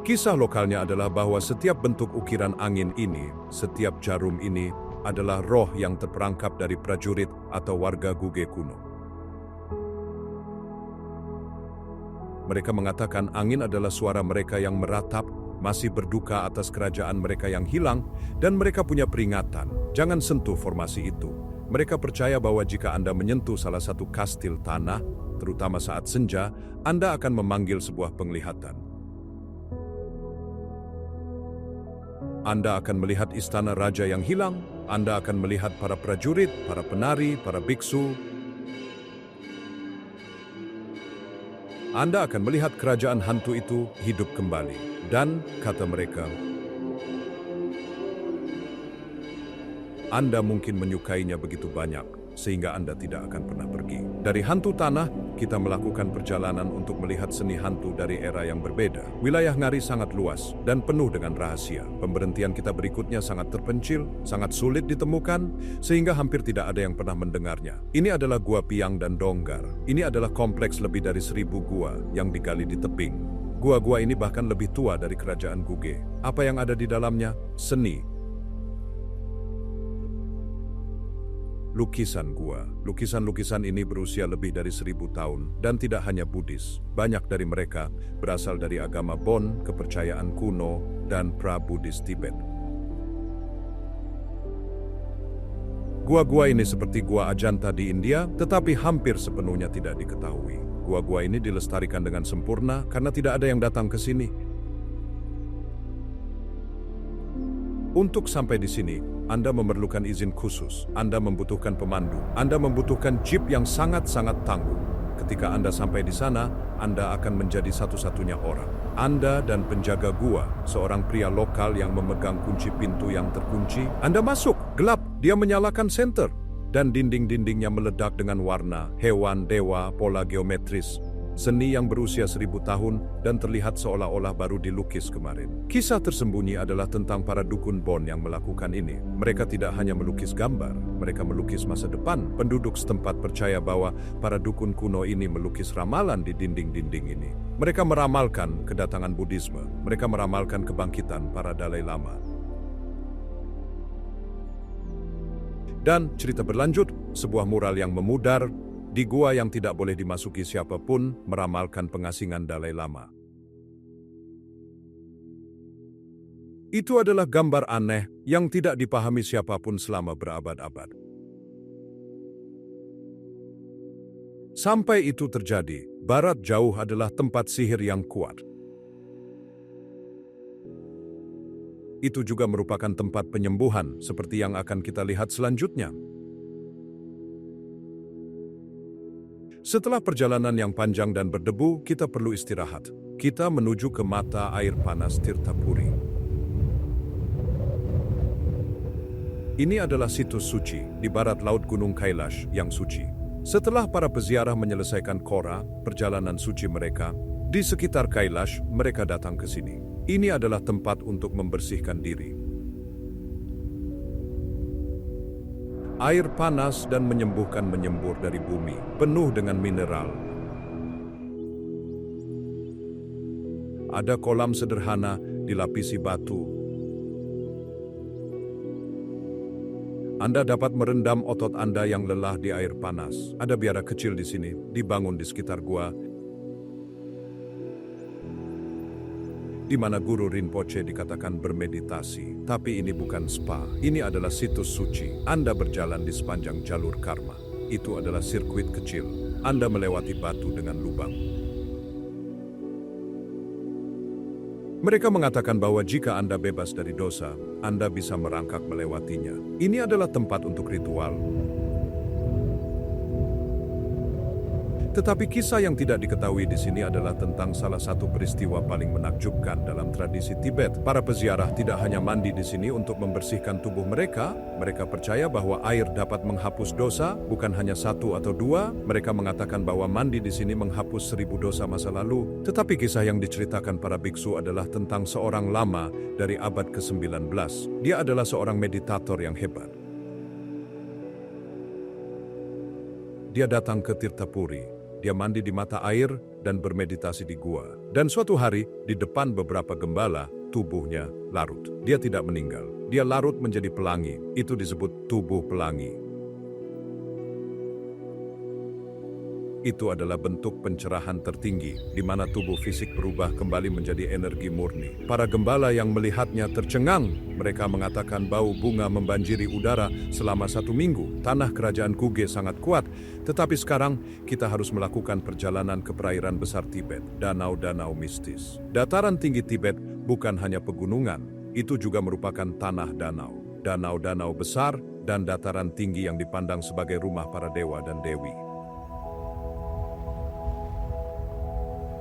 Kisah lokalnya adalah bahwa setiap bentuk ukiran angin ini, setiap jarum ini, adalah roh yang terperangkap dari prajurit atau warga Guge kuno. Mereka mengatakan angin adalah suara mereka yang meratap, masih berduka atas kerajaan mereka yang hilang, dan mereka punya peringatan, jangan sentuh formasi itu. Mereka percaya bahwa jika Anda menyentuh salah satu kastil tanah, terutama saat senja, Anda akan memanggil sebuah penglihatan. Anda akan melihat istana raja yang hilang, Anda akan melihat para prajurit, para penari, para biksu. Anda akan melihat kerajaan hantu itu hidup kembali. Dan, kata mereka, Anda mungkin menyukainya begitu banyak, sehingga Anda tidak akan pernah pergi. Dari hantu tanah, kita melakukan perjalanan untuk melihat seni hantu dari era yang berbeda. Wilayah Ngari sangat luas dan penuh dengan rahasia. Pemberhentian kita berikutnya sangat terpencil, sangat sulit ditemukan, sehingga hampir tidak ada yang pernah mendengarnya. Ini adalah Gua Piang dan Donggar. Ini adalah kompleks lebih dari 1000 gua yang digali di tebing. Gua-gua ini bahkan lebih tua dari kerajaan Guge. Apa yang ada di dalamnya? Seni. Lukisan gua. Lukisan-lukisan ini berusia lebih dari 1000 tahun dan tidak hanya Buddhis. Banyak dari mereka berasal dari agama Bon, kepercayaan kuno, dan pra-Buddhis Tibet. Gua-gua ini seperti Gua Ajanta di India, tetapi hampir sepenuhnya tidak diketahui. Gua-gua ini dilestarikan dengan sempurna karena tidak ada yang datang ke sini. Untuk sampai di sini, Anda memerlukan izin khusus, Anda membutuhkan pemandu, Anda membutuhkan jeep yang sangat-sangat tangguh. Ketika Anda sampai di sana, Anda akan menjadi satu-satunya orang. Anda dan penjaga gua, seorang pria lokal yang memegang kunci pintu yang terkunci. Anda masuk, gelap, dia menyalakan senter, dan dinding-dindingnya meledak dengan warna, hewan, dewa, pola geometris. Seni yang berusia 1000 tahun dan terlihat seolah-olah baru dilukis kemarin. Kisah tersembunyi adalah tentang para dukun Bon yang melakukan ini. Mereka tidak hanya melukis gambar, mereka melukis masa depan. Penduduk setempat percaya bahwa para dukun kuno ini melukis ramalan di dinding-dinding ini. Mereka meramalkan kedatangan Buddhisme, mereka meramalkan kebangkitan para Dalai Lama. Dan cerita berlanjut, sebuah mural yang memudar di gua yang tidak boleh dimasuki siapapun meramalkan pengasingan Dalai Lama. Itu adalah gambar aneh yang tidak dipahami siapapun selama berabad-abad. Sampai itu terjadi, Barat Jauh adalah tempat sihir yang kuat. Itu juga merupakan tempat penyembuhan, seperti yang akan kita lihat selanjutnya. Setelah perjalanan yang panjang dan berdebu, kita perlu istirahat. Kita menuju ke mata air panas Tirthapuri. Ini adalah situs suci di barat laut Gunung Kailash yang suci. Setelah para peziarah menyelesaikan Kora, perjalanan suci mereka, di sekitar Kailash mereka datang ke sini. Ini adalah tempat untuk membersihkan diri. Air panas dan menyembuhkan menyembur dari bumi, penuh dengan mineral. Ada kolam sederhana dilapisi batu. Anda dapat merendam otot Anda yang lelah di air panas. Ada biara kecil di sini, dibangun di sekitar gua, di mana Guru Rinpoche dikatakan bermeditasi. Tapi ini bukan spa, ini adalah situs suci. Anda berjalan di sepanjang jalur karma. Itu adalah sirkuit kecil. Anda melewati batu dengan lubang. Mereka mengatakan bahwa jika Anda bebas dari dosa, Anda bisa merangkak melewatinya. Ini adalah tempat untuk ritual. Tetapi kisah yang tidak diketahui di sini adalah tentang salah satu peristiwa paling menakjubkan dalam tradisi Tibet. Para peziarah tidak hanya mandi di sini untuk membersihkan tubuh mereka. Mereka percaya bahwa air dapat menghapus dosa, bukan hanya satu atau dua. Mereka mengatakan bahwa mandi di sini menghapus 1000 dosa masa lalu. Tetapi kisah yang diceritakan para biksu adalah tentang seorang lama dari abad ke-19. Dia adalah seorang meditator yang hebat. Dia datang ke Tirthapuri. Dia mandi di mata air dan bermeditasi di gua. Dan suatu hari, di depan beberapa gembala, tubuhnya larut. Dia tidak meninggal. Dia larut menjadi pelangi. Itu disebut tubuh pelangi. Itu adalah bentuk pencerahan tertinggi, di mana tubuh fisik berubah kembali menjadi energi murni. Para gembala yang melihatnya tercengang. Mereka mengatakan bau bunga membanjiri udara selama 1 minggu. Tanah kerajaan Kuge sangat kuat, tetapi sekarang kita harus melakukan perjalanan ke perairan besar Tibet, danau-danau mistis. Dataran tinggi Tibet bukan hanya pegunungan, itu juga merupakan tanah danau. Danau-danau besar dan dataran tinggi yang dipandang sebagai rumah para dewa dan dewi.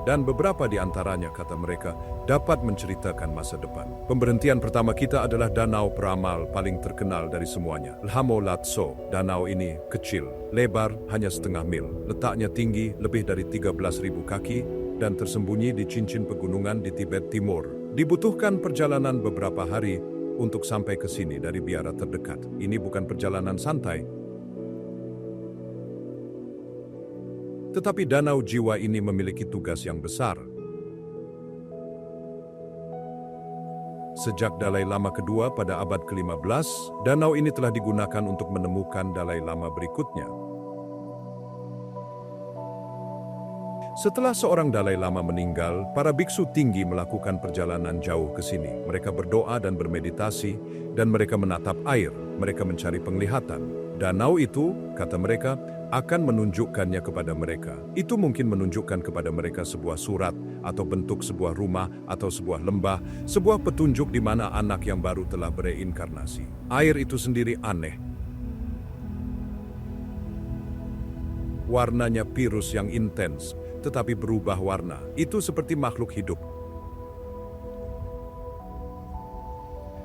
Dan beberapa di antaranya, kata mereka, dapat menceritakan masa depan. Pemberhentian pertama kita adalah danau peramal paling terkenal dari semuanya, Lhamo Latso. Danau ini kecil, lebar hanya setengah mil, letaknya tinggi lebih dari 13.000 kaki, dan tersembunyi di cincin pegunungan di Tibet Timur. Dibutuhkan perjalanan beberapa hari untuk sampai ke sini dari biara terdekat. Ini bukan perjalanan santai. Tetapi danau jiwa ini memiliki tugas yang besar. Sejak Dalai Lama kedua pada abad ke-15, danau ini telah digunakan untuk menemukan Dalai Lama berikutnya. Setelah seorang Dalai Lama meninggal, para biksu tinggi melakukan perjalanan jauh ke sini. Mereka berdoa dan bermeditasi, dan mereka menatap air. Mereka mencari penglihatan. Danau itu, kata mereka, akan menunjukkannya kepada mereka. Itu mungkin menunjukkan kepada mereka sebuah surat, atau bentuk sebuah rumah, atau sebuah lembah, sebuah petunjuk di mana anak yang baru telah bereinkarnasi. Air itu sendiri aneh. Warnanya pirus yang intens, tetapi berubah warna. Itu seperti makhluk hidup.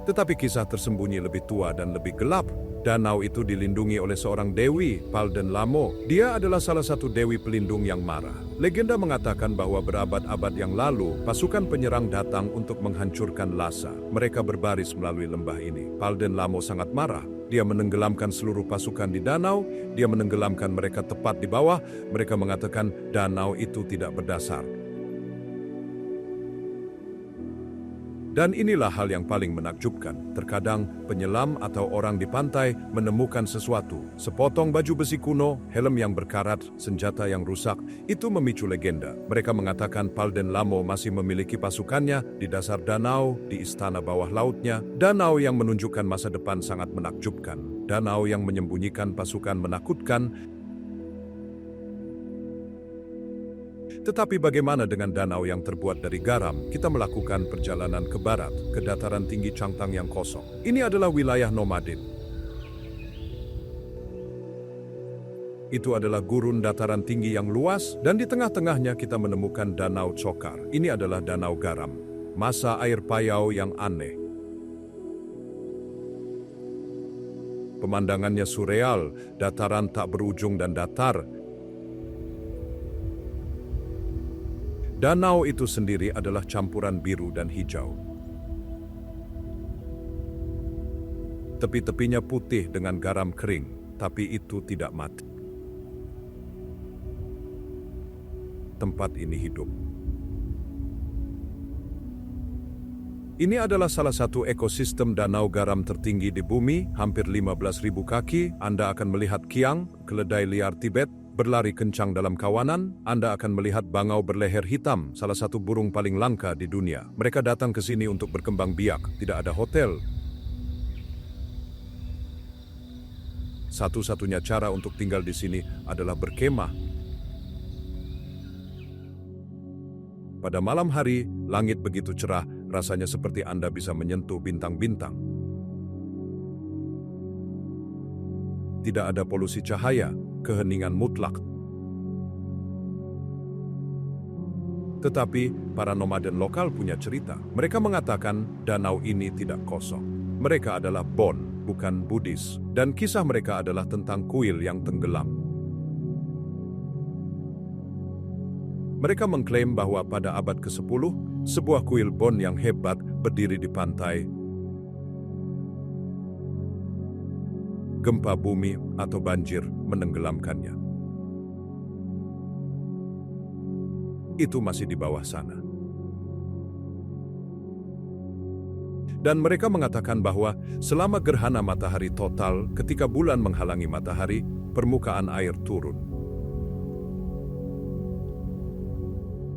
Tetapi kisah tersembunyi lebih tua dan lebih gelap. Danau itu dilindungi oleh seorang dewi, Palden Lamo. Dia adalah salah satu dewi pelindung yang marah. Legenda mengatakan bahwa berabad-abad yang lalu, pasukan penyerang datang untuk menghancurkan Lhasa. Mereka berbaris melalui lembah ini. Palden Lamo sangat marah. Dia menenggelamkan seluruh pasukan di danau. Dia menenggelamkan mereka tepat di bawah. Mereka mengatakan danau itu tidak berdasar. Dan inilah hal yang paling menakjubkan. Terkadang penyelam atau orang di pantai menemukan sesuatu. Sepotong baju besi kuno, helm yang berkarat, senjata yang rusak. Itu memicu legenda. Mereka mengatakan Palden Lamo masih memiliki pasukannya di dasar danau, di istana bawah lautnya. Danau yang menunjukkan masa depan sangat menakjubkan. Danau yang menyembunyikan pasukan menakutkan. Tetapi bagaimana dengan danau yang terbuat dari garam? Kita melakukan perjalanan ke barat, ke dataran tinggi Changtang yang kosong. Ini adalah wilayah nomaden. Itu adalah gurun dataran tinggi yang luas, dan di tengah-tengahnya kita menemukan Danau Chokar. Ini adalah danau garam, masa air payau yang aneh. Pemandangannya surreal, dataran tak berujung dan datar. Danau itu sendiri adalah campuran biru dan hijau. Tepi-tepinya putih dengan garam kering, tapi itu tidak mati. Tempat ini hidup. Ini adalah salah satu ekosistem danau garam tertinggi di bumi, hampir 15.000 kaki. Anda akan melihat kiang, keledai liar Tibet, berlari kencang dalam kawanan. Anda akan melihat bangau berleher hitam, salah satu burung paling langka di dunia. Mereka datang ke sini untuk berkembang biak, tidak ada hotel. Satu-satunya cara untuk tinggal di sini adalah berkemah. Pada malam hari, langit begitu cerah, rasanya seperti Anda bisa menyentuh bintang-bintang. Tidak ada polusi cahaya, keheningan mutlak. Tetapi para nomaden lokal punya cerita. Mereka mengatakan danau ini tidak kosong. Mereka adalah Bon, bukan Buddhis. Dan kisah mereka adalah tentang kuil yang tenggelam. Mereka mengklaim bahwa pada abad ke-10, sebuah kuil Bon yang hebat berdiri di pantai. Gempa bumi atau banjir menenggelamkannya. Itu masih di bawah sana. Dan mereka mengatakan bahwa selama gerhana matahari total, ketika bulan menghalangi matahari, permukaan air turun.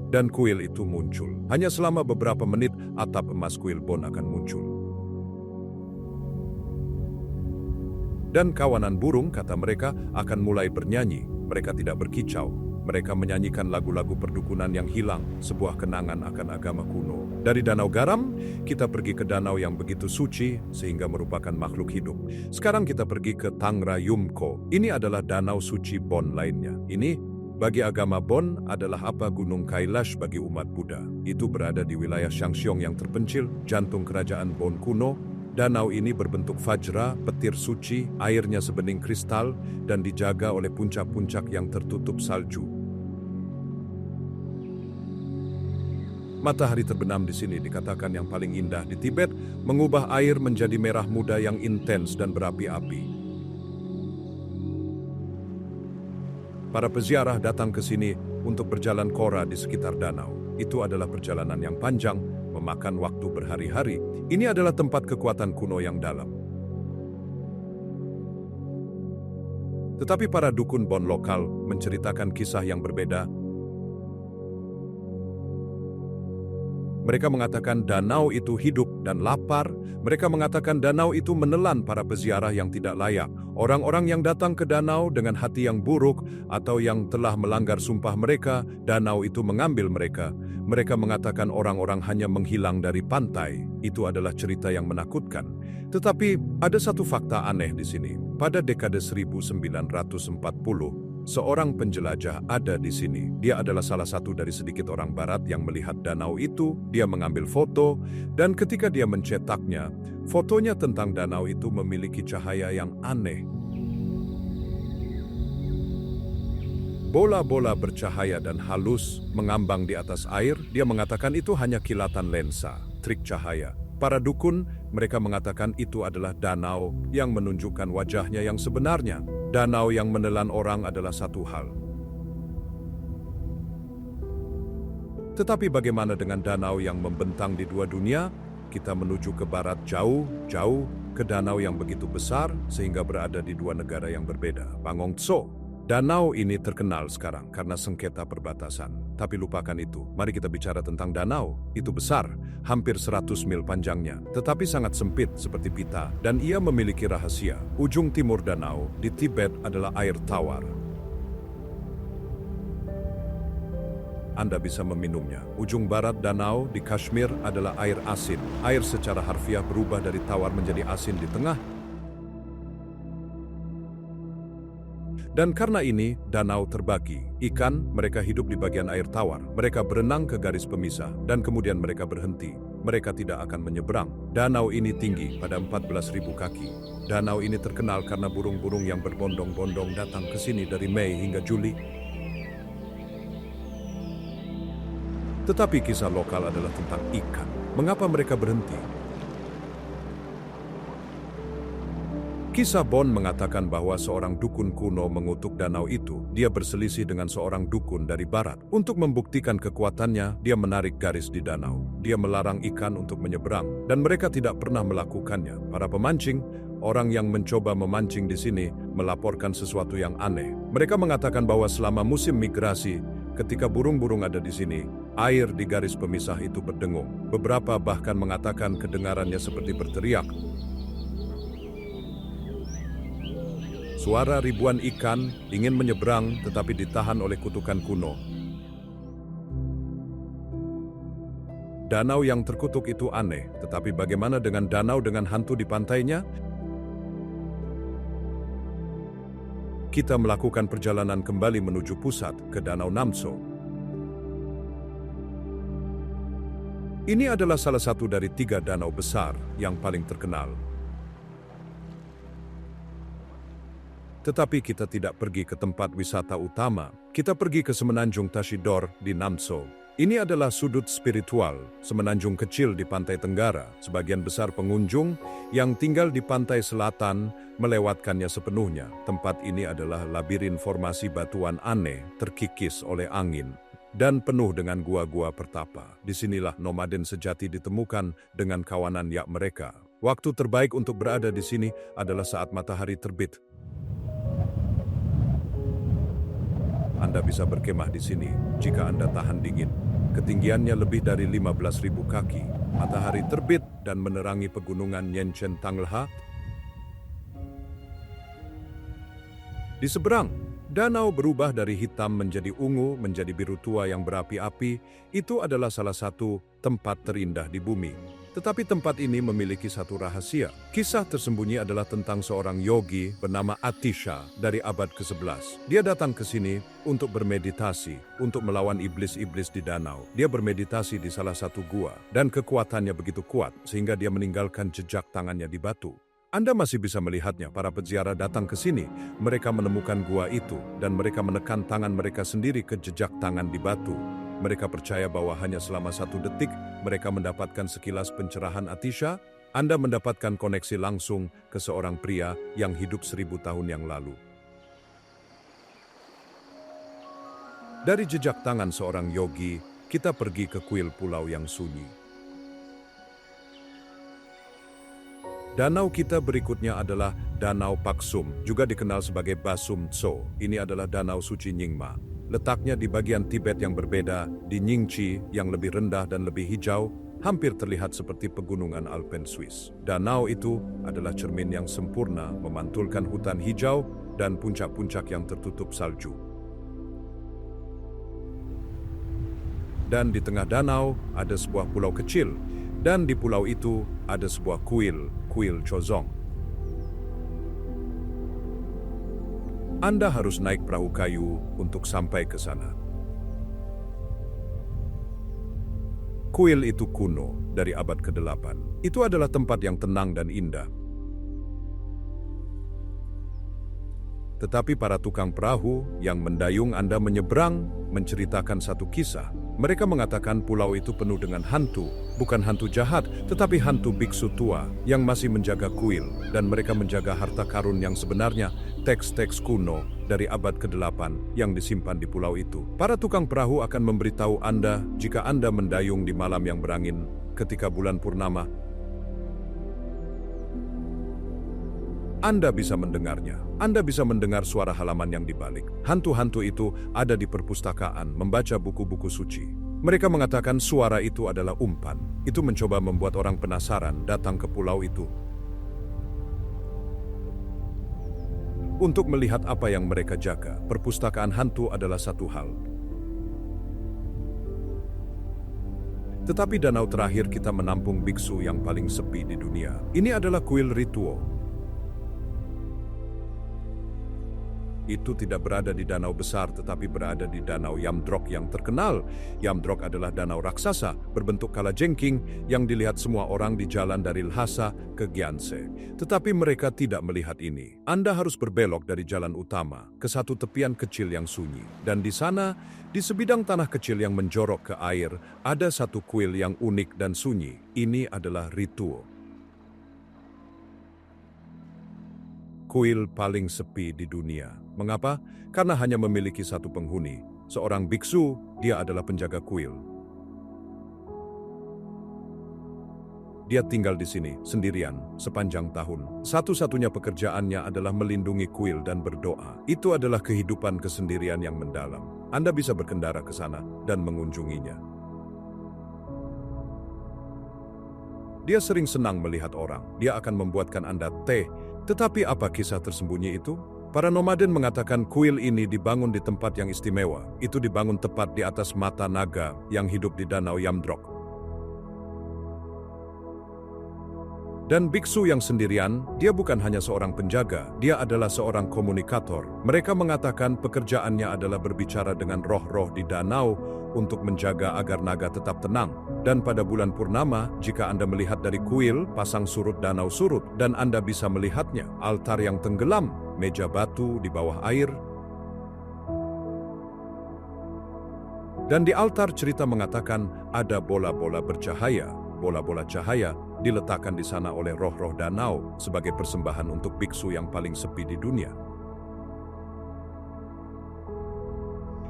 Dan kuil itu muncul. Hanya selama beberapa menit, atap emas kuil Bon akan muncul. Dan kawanan burung, kata mereka, akan mulai bernyanyi. Mereka tidak berkicau. Mereka menyanyikan lagu-lagu perdukunan yang hilang, sebuah kenangan akan agama kuno. Dari Danau Garam, kita pergi ke danau yang begitu suci, sehingga merupakan makhluk hidup. Sekarang kita pergi ke Tangra Yumko. Ini adalah danau suci Bon lainnya. Ini, bagi agama Bon, adalah apa Gunung Kailash bagi umat Buddha. Itu berada di wilayah Shangxiong yang terpencil, jantung kerajaan Bon kuno. Danau ini berbentuk fajra, petir suci, airnya sebening kristal, dan dijaga oleh puncak-puncak yang tertutup salju. Matahari terbenam di sini dikatakan yang paling indah di Tibet, mengubah air menjadi merah muda yang intens dan berapi-api. Para peziarah datang ke sini untuk berjalan kora di sekitar danau. Itu adalah perjalanan yang panjang, memakan waktu berhari-hari. Ini adalah tempat kekuatan kuno yang dalam. Tetapi para dukun Bon lokal menceritakan kisah yang berbeda. Mereka mengatakan danau itu hidup dan lapar. Mereka mengatakan danau itu menelan para peziarah yang tidak layak. Orang-orang yang datang ke danau dengan hati yang buruk atau yang telah melanggar sumpah mereka, danau itu mengambil mereka. Mereka mengatakan orang-orang hanya menghilang dari pantai. Itu adalah cerita yang menakutkan. Tetapi ada satu fakta aneh di sini. Pada dekade 1940, seorang penjelajah ada di sini. Dia adalah salah satu dari sedikit orang barat yang melihat danau itu. Dia mengambil foto, dan ketika dia mencetaknya, fotonya tentang danau itu memiliki cahaya yang aneh. Bola-bola bercahaya dan halus mengambang di atas air. Dia mengatakan itu hanya kilatan lensa, trik cahaya. Para dukun, mereka mengatakan itu adalah danau yang menunjukkan wajahnya yang sebenarnya. Danau yang menelan orang adalah satu hal. Tetapi bagaimana dengan danau yang membentang di dua dunia? kita menuju ke barat jauh ke danau yang begitu besar sehingga berada di dua negara yang berbeda, Pangong Tso. Danau ini terkenal sekarang karena sengketa perbatasan. Tapi lupakan itu, mari kita bicara tentang danau. Itu besar, hampir 100 mil panjangnya, tetapi sangat sempit seperti pita, dan ia memiliki rahasia. Ujung timur danau di Tibet adalah air tawar. Anda bisa meminumnya. Ujung barat danau di Kashmir adalah air asin. Air secara harfiah berubah dari tawar menjadi asin di tengah. Dan karena ini, danau terbagi. Ikan, mereka hidup di bagian air tawar. Mereka berenang ke garis pemisah, dan kemudian mereka berhenti. Mereka tidak akan menyeberang. Danau ini tinggi pada 14.000 kaki. Danau ini terkenal karena burung-burung yang berbondong-bondong datang ke sini dari Mei hingga Juli. Tetapi kisah lokal adalah tentang ikan. Mengapa mereka berhenti? Kisah Bon mengatakan bahwa seorang dukun kuno mengutuk danau itu. Dia berselisih dengan seorang dukun dari barat. Untuk membuktikan kekuatannya, dia menarik garis di danau. Dia melarang ikan untuk menyeberang, dan mereka tidak pernah melakukannya. Para pemancing, orang yang mencoba memancing di sini, melaporkan sesuatu yang aneh. Mereka mengatakan bahwa selama musim migrasi, ketika burung-burung ada di sini, air di garis pemisah itu berdengung. Beberapa bahkan mengatakan kedengarannya seperti berteriak. Suara ribuan ikan ingin menyeberang tetapi ditahan oleh kutukan kuno. Danau yang terkutuk itu aneh, tetapi bagaimana dengan danau dengan hantu di pantainya? Kita melakukan perjalanan kembali menuju pusat ke Danau Namso. Ini adalah salah satu dari 3 danau besar yang paling terkenal. Tetapi kita tidak pergi ke tempat wisata utama. Kita pergi ke Semenanjung Tashidor di Namso. Ini adalah sudut spiritual, semenanjung kecil di pantai tenggara. Sebagian besar pengunjung yang tinggal di pantai selatan melewatkannya sepenuhnya. Tempat ini adalah labirin formasi batuan aneh, terkikis oleh angin, dan penuh dengan gua-gua pertapa. Disinilah nomaden sejati ditemukan dengan kawanan yak mereka. Waktu terbaik untuk berada di sini adalah saat matahari terbit. Anda bisa berkemah di sini jika Anda tahan dingin. Ketinggiannya lebih dari 15.000 kaki. Matahari terbit dan menerangi pegunungan Yenchen Tanglha. Di seberang, danau berubah dari hitam menjadi ungu, menjadi biru tua yang berapi-api. Itu adalah salah satu tempat terindah di bumi. Tetapi tempat ini memiliki satu rahasia. Kisah tersembunyi adalah tentang seorang yogi bernama Atisha dari abad ke-11. Dia datang ke sini untuk bermeditasi, untuk melawan iblis-iblis di danau. Dia bermeditasi di salah satu gua, dan kekuatannya begitu kuat sehingga dia meninggalkan jejak tangannya di batu. Anda masih bisa melihatnya. Para peziarah datang ke sini. Mereka menemukan gua itu, dan mereka menekan tangan mereka sendiri ke jejak tangan di batu. Mereka percaya bahwa hanya selama 1 detik mereka mendapatkan sekilas pencerahan Atisha. Anda mendapatkan koneksi langsung ke seorang pria yang hidup 1000 tahun yang lalu. Dari jejak tangan seorang yogi, kita pergi ke kuil pulau yang sunyi. Danau kita berikutnya adalah Danau Paksum, juga dikenal sebagai Basum Tso. Ini adalah danau suci Nyingma. Letaknya di bagian Tibet yang berbeda, di Nyingchi yang lebih rendah dan lebih hijau, hampir terlihat seperti pegunungan Alpen Swiss. Danau itu adalah cermin yang sempurna, memantulkan hutan hijau dan puncak-puncak yang tertutup salju. Dan di tengah danau ada sebuah pulau kecil, dan di pulau itu ada sebuah kuil Chozong. Anda harus naik perahu kayu untuk sampai ke sana. Kuil itu kuno dari abad ke-8. Itu adalah tempat yang tenang dan indah. Tetapi para tukang perahu yang mendayung Anda menyeberang menceritakan satu kisah. Mereka mengatakan pulau itu penuh dengan hantu, bukan hantu jahat, tetapi hantu biksu tua yang masih menjaga kuil, dan mereka menjaga harta karun yang sebenarnya, teks-teks kuno dari abad ke-8 yang disimpan di pulau itu. Para tukang perahu akan memberitahu Anda jika Anda mendayung di malam yang berangin ketika bulan purnama. Anda bisa mendengarnya. Anda bisa mendengar suara halaman yang dibalik. Hantu-hantu itu ada di perpustakaan, membaca buku-buku suci. Mereka mengatakan suara itu adalah umpan. Itu mencoba membuat orang penasaran datang ke pulau itu untuk melihat apa yang mereka jaga. Perpustakaan hantu adalah satu hal. Tetapi danau terakhir kita menampung biksu yang paling sepi di dunia. Ini adalah kuil Rituo. Itu tidak berada di danau besar tetapi berada di danau Yamdrok yang terkenal. Yamdrok adalah danau raksasa berbentuk kalajengking yang dilihat semua orang di jalan dari Lhasa ke Gyanse. Tetapi mereka tidak melihat ini. Anda harus berbelok dari jalan utama ke satu tepian kecil yang sunyi. Dan di sana, di sebidang tanah kecil yang menjorok ke air, ada satu kuil yang unik dan sunyi. Ini adalah Rituo. Kuil paling sepi di dunia. Mengapa? Karena hanya memiliki satu penghuni. Seorang biksu, dia adalah penjaga kuil. Dia tinggal di sini, sendirian, sepanjang tahun. Satu-satunya pekerjaannya adalah melindungi kuil dan berdoa. Itu adalah kehidupan kesendirian yang mendalam. Anda bisa berkendara ke sana dan mengunjunginya. Dia sering senang melihat orang. Dia akan membuatkan Anda teh. Tetapi apa kisah tersembunyi itu? Para nomaden mengatakan kuil ini dibangun di tempat yang istimewa. Itu dibangun tepat di atas mata naga yang hidup di danau Yamdrok. Dan biksu yang sendirian, dia bukan hanya seorang penjaga, dia adalah seorang komunikator. Mereka mengatakan pekerjaannya adalah berbicara dengan roh-roh di danau untuk menjaga agar naga tetap tenang. Dan pada bulan purnama, jika Anda melihat dari kuil, pasang surut danau surut, dan Anda bisa melihatnya. Altar yang tenggelam, meja batu di bawah air. Dan di altar cerita mengatakan ada bola-bola bercahaya. Bola-bola cahaya diletakkan di sana oleh roh-roh danau sebagai persembahan untuk biksu yang paling sepi di dunia.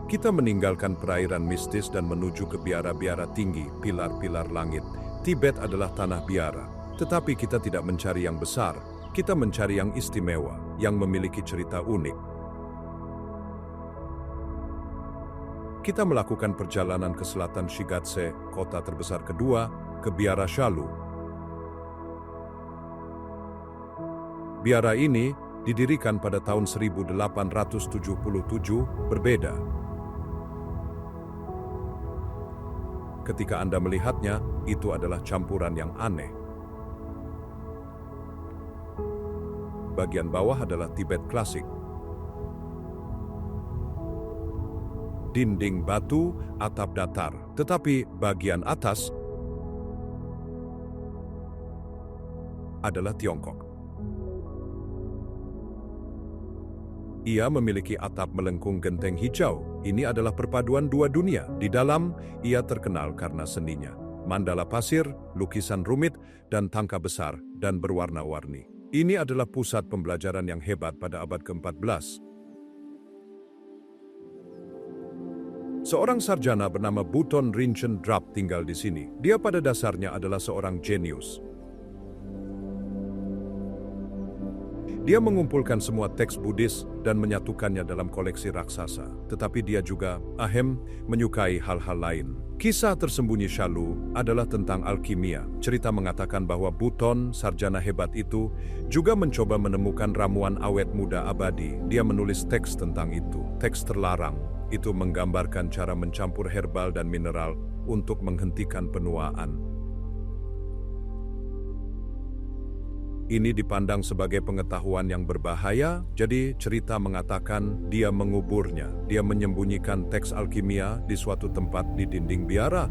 Kita meninggalkan perairan mistis dan menuju ke biara-biara tinggi, pilar-pilar langit. Tibet adalah tanah biara, tetapi kita tidak mencari yang besar. Kita mencari yang istimewa, yang memiliki cerita unik. Kita melakukan perjalanan ke selatan Shigatse, kota terbesar kedua, ke Biara Shalu. Biara ini didirikan pada tahun 1877, berbeda. Ketika Anda melihatnya, itu adalah campuran yang aneh. Bagian bawah adalah Tibet klasik. Dinding batu, atap datar, tetapi bagian atas adalah Tiongkok. Ia memiliki atap melengkung genteng hijau. Ini adalah perpaduan dua dunia. Di dalam, ia terkenal karena seninya. Mandala pasir, lukisan rumit, dan tangka besar dan berwarna-warni. Ini adalah pusat pembelajaran yang hebat pada abad ke-14. Seorang sarjana bernama Buton Rinchen Drap tinggal di sini. Dia pada dasarnya adalah seorang jenius. Dia mengumpulkan semua teks Buddhis dan menyatukannya dalam koleksi raksasa. Tetapi dia juga, menyukai hal-hal lain. Kisah tersembunyi Shalu adalah tentang alkimia. Cerita mengatakan bahwa Buton, sarjana hebat itu, juga mencoba menemukan ramuan awet muda abadi. Dia menulis teks tentang itu. Teks terlarang. Itu menggambarkan cara mencampur herbal dan mineral untuk menghentikan penuaan. Ini dipandang sebagai pengetahuan yang berbahaya, jadi cerita mengatakan dia menguburnya. Dia menyembunyikan teks alkimia di suatu tempat di dinding biara.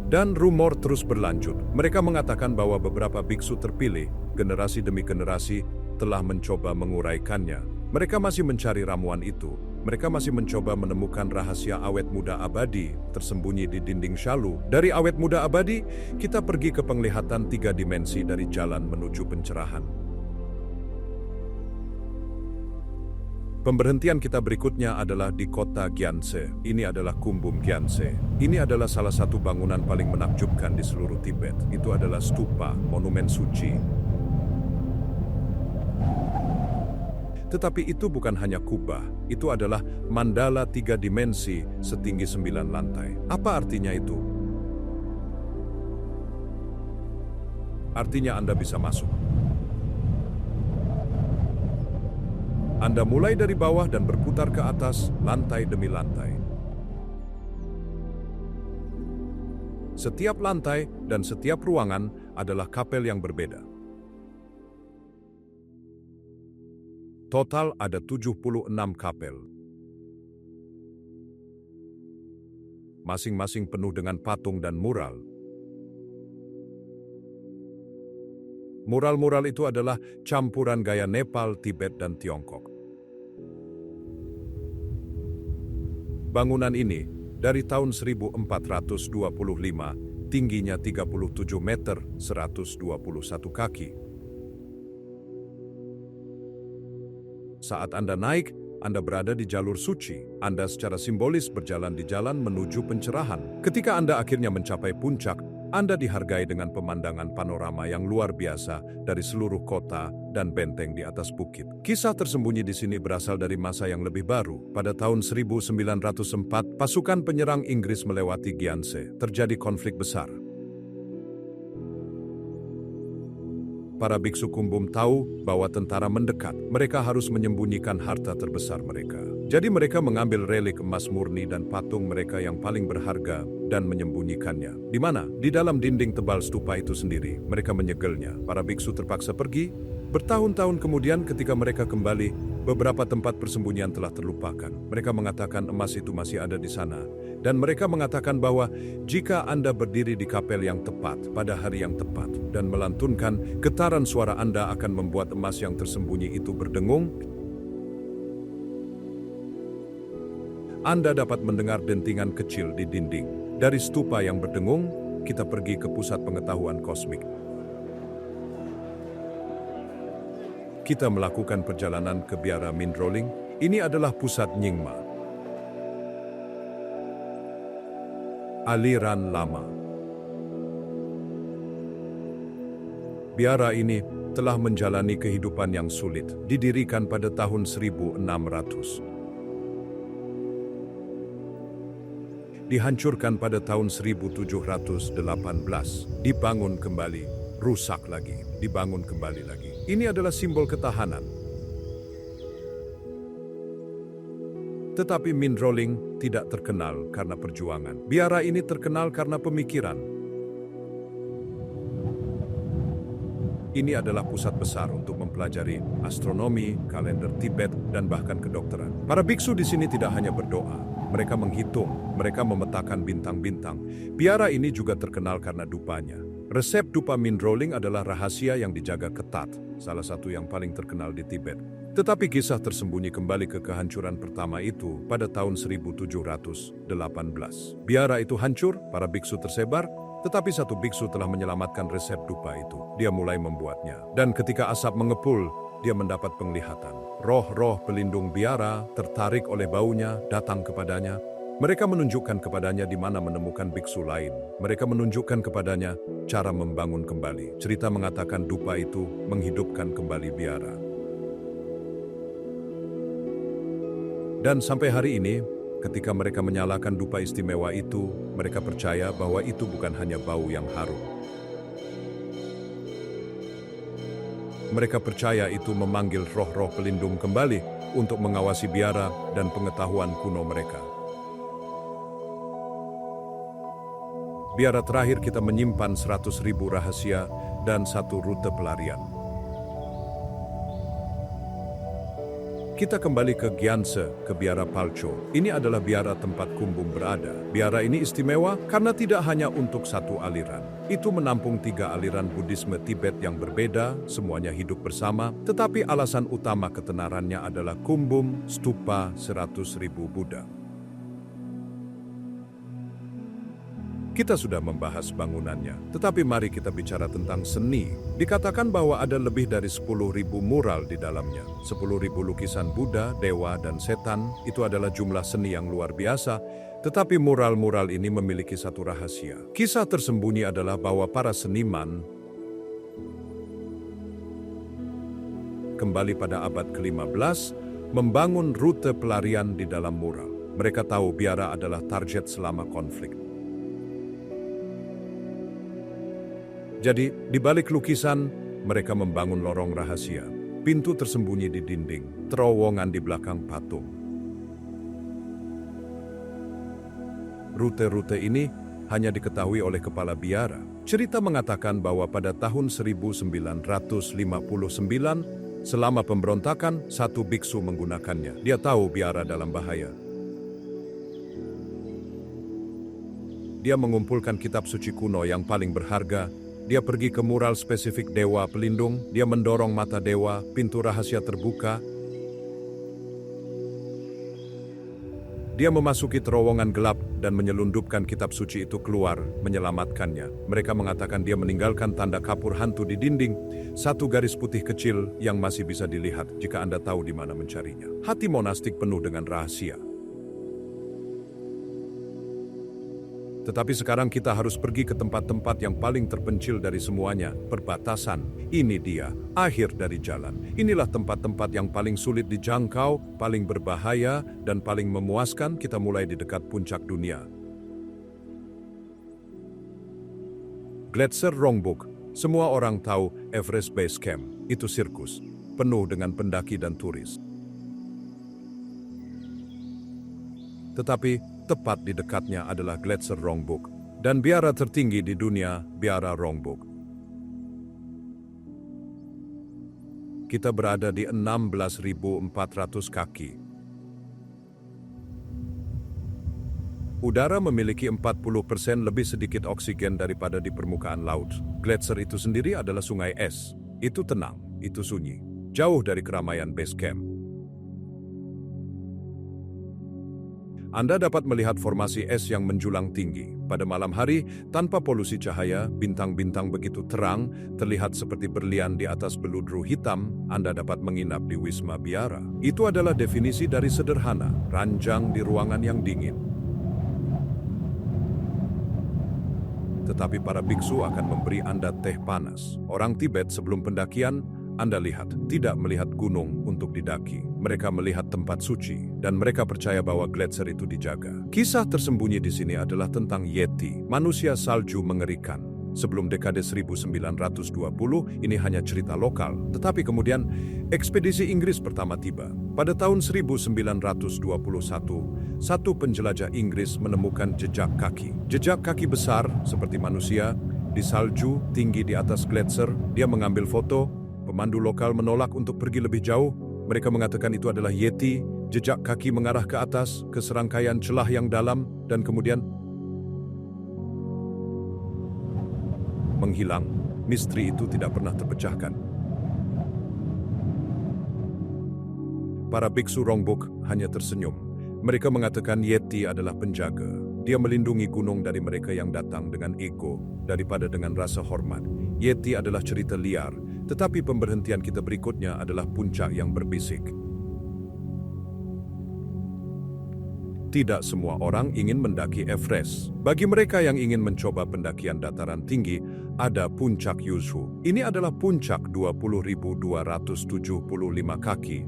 Dan rumor terus berlanjut. Mereka mengatakan bahwa beberapa biksu terpilih, generasi demi generasi, telah mencoba menguraikannya. Mereka masih mencari ramuan itu, Mereka masih mencoba menemukan rahasia awet muda abadi tersembunyi di dinding Shalu. Dari awet muda abadi, kita pergi ke penglihatan 3 dimensi dari jalan menuju pencerahan. Pemberhentian kita berikutnya adalah di kota Gyanse. Ini adalah Kumbum Gyanse. Ini adalah salah satu bangunan paling menakjubkan di seluruh Tibet. Itu adalah stupa, monumen suci. Tetapi itu bukan hanya kubah, itu adalah mandala 3 dimensi setinggi 9 lantai. Apa artinya itu? Artinya Anda bisa masuk. Anda mulai dari bawah dan berputar ke atas, lantai demi lantai. Setiap lantai dan setiap ruangan adalah kapel yang berbeda. Total ada 76 kapel. Masing-masing penuh dengan patung dan mural. Mural-mural itu adalah campuran gaya Nepal, Tibet, dan Tiongkok. Bangunan ini dari tahun 1425, tingginya 37 meter, 121 kaki. Saat Anda naik, Anda berada di jalur suci. Anda secara simbolis berjalan di jalan menuju pencerahan. Ketika Anda akhirnya mencapai puncak, Anda dihargai dengan pemandangan panorama yang luar biasa dari seluruh kota dan benteng di atas bukit. Kisah tersembunyi di sini berasal dari masa yang lebih baru. Pada tahun 1904, pasukan penyerang Inggris melewati Gyanse. Terjadi konflik besar. Para biksu Kumbum tahu bahwa tentara mendekat. Mereka harus menyembunyikan harta terbesar mereka. Jadi mereka mengambil relik emas murni dan patung mereka yang paling berharga dan menyembunyikannya. Di mana? Di dalam dinding tebal stupa itu sendiri. Mereka menyegelnya. Para biksu terpaksa pergi. Bertahun-tahun kemudian ketika mereka kembali, beberapa tempat persembunyian telah terlupakan. Mereka mengatakan emas itu masih ada di sana. Dan mereka mengatakan bahwa jika Anda berdiri di kapel yang tepat pada hari yang tepat dan melantunkan, getaran suara Anda akan membuat emas yang tersembunyi itu berdengung. Anda dapat mendengar dentingan kecil di dinding. Dari stupa yang berdengung, kita pergi ke pusat pengetahuan kosmik. Kita melakukan perjalanan ke biara Mindroling. Ini adalah pusat Nyingma. Aliran lama. Biara ini telah menjalani kehidupan yang sulit, didirikan pada tahun 1600. Dihancurkan pada tahun 1718, dibangun kembali, rusak lagi, dibangun kembali lagi. Ini adalah simbol ketahanan. Tetapi Mindroling tidak terkenal karena perjuangan. Biara ini terkenal karena pemikiran. Ini adalah pusat besar untuk mempelajari astronomi, kalender Tibet, dan bahkan kedokteran. Para biksu di sini tidak hanya berdoa, mereka menghitung, mereka memetakan bintang-bintang. Biara ini juga terkenal karena dupanya. Resep dupa Mindroling adalah rahasia yang dijaga ketat, salah satu yang paling terkenal di Tibet. Tetapi kisah tersembunyi kembali ke kehancuran pertama itu pada tahun 1718. Biara itu hancur, para biksu tersebar, tetapi satu biksu telah menyelamatkan resep dupa itu. Dia mulai membuatnya. Dan ketika asap mengepul, dia mendapat penglihatan. Roh-roh pelindung biara tertarik oleh baunya, datang kepadanya. Mereka menunjukkan kepadanya di mana menemukan biksu lain. Mereka menunjukkan kepadanya cara membangun kembali. Cerita mengatakan dupa itu menghidupkan kembali biara. Dan sampai hari ini, ketika mereka menyalakan dupa istimewa itu, mereka percaya bahwa itu bukan hanya bau yang harum. Mereka percaya itu memanggil roh-roh pelindung kembali untuk mengawasi biara dan pengetahuan kuno mereka. Biara terakhir kita menyimpan 100.000 rahasia dan 1 rute pelarian. Kita kembali ke Gyanse, ke biara Palcho. Ini adalah biara tempat Kumbum berada. Biara ini istimewa karena tidak hanya untuk satu aliran. Itu menampung 3 aliran Buddhisme Tibet yang berbeda, semuanya hidup bersama, tetapi alasan utama ketenarannya adalah Kumbum, stupa 100.000 Buddha. Kita sudah membahas bangunannya, tetapi mari kita bicara tentang seni. Dikatakan bahwa ada lebih dari 10.000 mural di dalamnya. 10.000 lukisan Buddha, dewa, dan setan, itu adalah jumlah seni yang luar biasa, tetapi mural-mural ini memiliki satu rahasia. Kisah tersembunyi adalah bahwa para seniman kembali pada abad ke-15 membangun rute pelarian di dalam mural. Mereka tahu biara adalah target selama konflik. Jadi, di balik lukisan, mereka membangun lorong rahasia, pintu tersembunyi di dinding, terowongan di belakang patung. Rute-rute ini hanya diketahui oleh kepala biara. Cerita mengatakan bahwa pada tahun 1959, selama pemberontakan, satu biksu menggunakannya. Dia tahu biara dalam bahaya. Dia mengumpulkan kitab suci kuno yang paling berharga. Dia pergi ke mural spesifik dewa pelindung, dia mendorong mata dewa, pintu rahasia terbuka. Dia memasuki terowongan gelap dan menyelundupkan kitab suci itu keluar, menyelamatkannya. Mereka mengatakan dia meninggalkan tanda kapur hantu di dinding, satu garis putih kecil yang masih bisa dilihat jika Anda tahu di mana mencarinya. Hati monastik penuh dengan rahasia. Tetapi sekarang kita harus pergi ke tempat-tempat yang paling terpencil dari semuanya, perbatasan. Ini dia, akhir dari jalan. Inilah tempat-tempat yang paling sulit dijangkau, paling berbahaya, dan paling memuaskan. Kita mulai di dekat puncak dunia. Gletser Rongbuk. Semua orang tahu Everest Base Camp. Itu sirkus, penuh dengan pendaki dan turis. Tetapi tepat di dekatnya adalah Gletser Rongbuk dan biara tertinggi di dunia, biara Rongbuk. Kita berada di 16.400 kaki. Udara memiliki 40% lebih sedikit oksigen daripada di permukaan laut. Gletser itu sendiri adalah sungai es. Itu tenang, itu sunyi, jauh dari keramaian base camp. Anda dapat melihat formasi es yang menjulang tinggi. Pada malam hari, tanpa polusi cahaya, bintang-bintang begitu terang, terlihat seperti berlian di atas beludru hitam, Anda dapat menginap di Wisma Biara. Itu adalah definisi dari sederhana, ranjang di ruangan yang dingin. Tetapi para biksu akan memberi Anda teh panas. Orang Tibet sebelum pendakian, Anda lihat, tidak melihat gunung untuk didaki. Mereka melihat tempat suci, dan mereka percaya bahwa gletser itu dijaga. Kisah tersembunyi di sini adalah tentang Yeti, manusia salju mengerikan. Sebelum dekade 1920, ini hanya cerita lokal. Tetapi kemudian, ekspedisi Inggris pertama tiba. Pada tahun 1921, satu penjelajah Inggris menemukan jejak kaki. Jejak kaki besar, seperti manusia, di salju, tinggi di atas gletser. Dia mengambil foto. Pemandu lokal menolak untuk pergi lebih jauh. Mereka mengatakan itu adalah Yeti, jejak kaki mengarah ke atas, ke serangkaian celah yang dalam, dan kemudian menghilang. Misteri itu tidak pernah terpecahkan. Para biksu Rongbuk hanya tersenyum. Mereka mengatakan Yeti adalah penjaga. Dia melindungi gunung dari mereka yang datang dengan ego, daripada dengan rasa hormat. Yeti adalah cerita liar, tetapi pemberhentian kita berikutnya adalah puncak yang berbisik. Tidak semua orang ingin mendaki Everest. Bagi mereka yang ingin mencoba pendakian dataran tinggi, ada puncak Yuzhu. Ini adalah puncak 20.275 kaki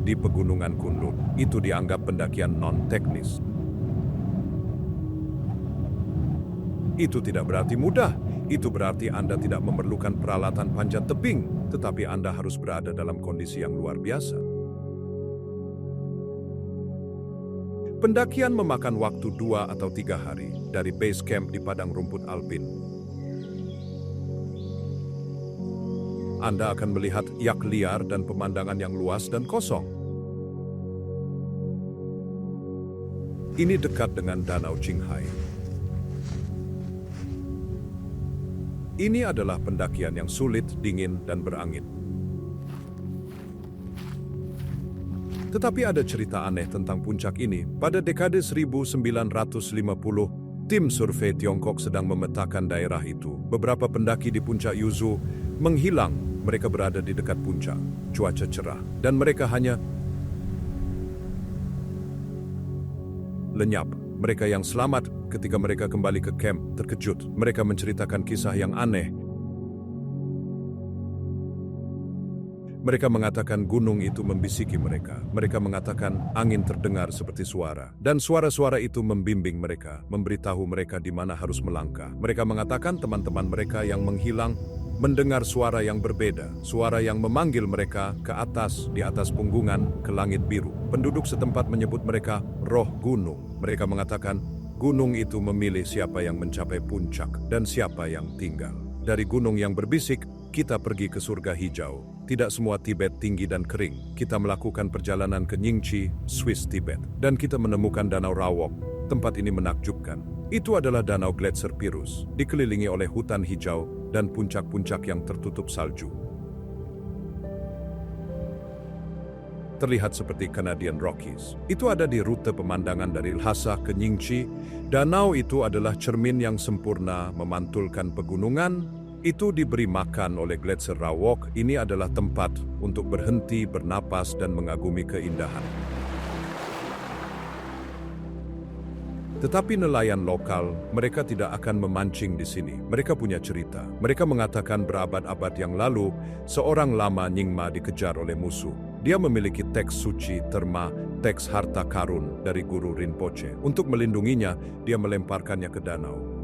di Pegunungan Kunlun. Itu dianggap pendakian non-teknis. Itu tidak berarti mudah. Itu berarti Anda tidak memerlukan peralatan panjat tebing, tetapi Anda harus berada dalam kondisi yang luar biasa. Pendakian memakan waktu 2 atau 3 hari dari base camp di padang rumput alpin. Anda akan melihat yak liar dan pemandangan yang luas dan kosong. Ini dekat dengan Danau Qinghai. Ini adalah pendakian yang sulit, dingin, dan berangin. Tetapi ada cerita aneh tentang puncak ini. Pada dekade 1950, tim survei Tiongkok sedang memetakan daerah itu. Beberapa pendaki di puncak Yuzu menghilang. Mereka berada di dekat puncak. Cuaca cerah. Dan mereka hanya lenyap. Mereka yang selamat ketika mereka kembali ke camp terkejut. Mereka menceritakan kisah yang aneh. Mereka mengatakan gunung itu membisiki mereka. Mereka mengatakan angin terdengar seperti suara. Dan suara-suara itu membimbing mereka, memberitahu mereka di mana harus melangkah. Mereka mengatakan teman-teman mereka yang menghilang mendengar suara yang berbeda. Suara yang memanggil mereka ke atas, di atas punggungan, ke langit biru. Penduduk setempat menyebut mereka roh gunung. Mereka mengatakan gunung itu memilih siapa yang mencapai puncak dan siapa yang tinggal. Dari gunung yang berbisik, kita pergi ke surga hijau. Tidak semua Tibet tinggi dan kering. Kita melakukan perjalanan ke Nyingchi, Swiss Tibet. Dan kita menemukan Danau Rawok. Tempat ini menakjubkan. Itu adalah Danau Gletser Pirus, dikelilingi oleh hutan hijau dan puncak-puncak yang tertutup salju. Terlihat seperti Canadian Rockies. Itu ada di rute pemandangan dari Lhasa ke Nyingchi. Danau itu adalah cermin yang sempurna memantulkan pegunungan. Itu diberi makan oleh Gletser Rawok. Ini adalah tempat untuk berhenti, bernapas, dan mengagumi keindahan. Tetapi nelayan lokal, mereka tidak akan memancing di sini. Mereka punya cerita. Mereka mengatakan berabad-abad yang lalu, seorang lama Nyingma dikejar oleh musuh. Dia memiliki teks suci, terma, teks harta karun dari guru Rinpoche. Untuk melindunginya, dia melemparkannya ke danau.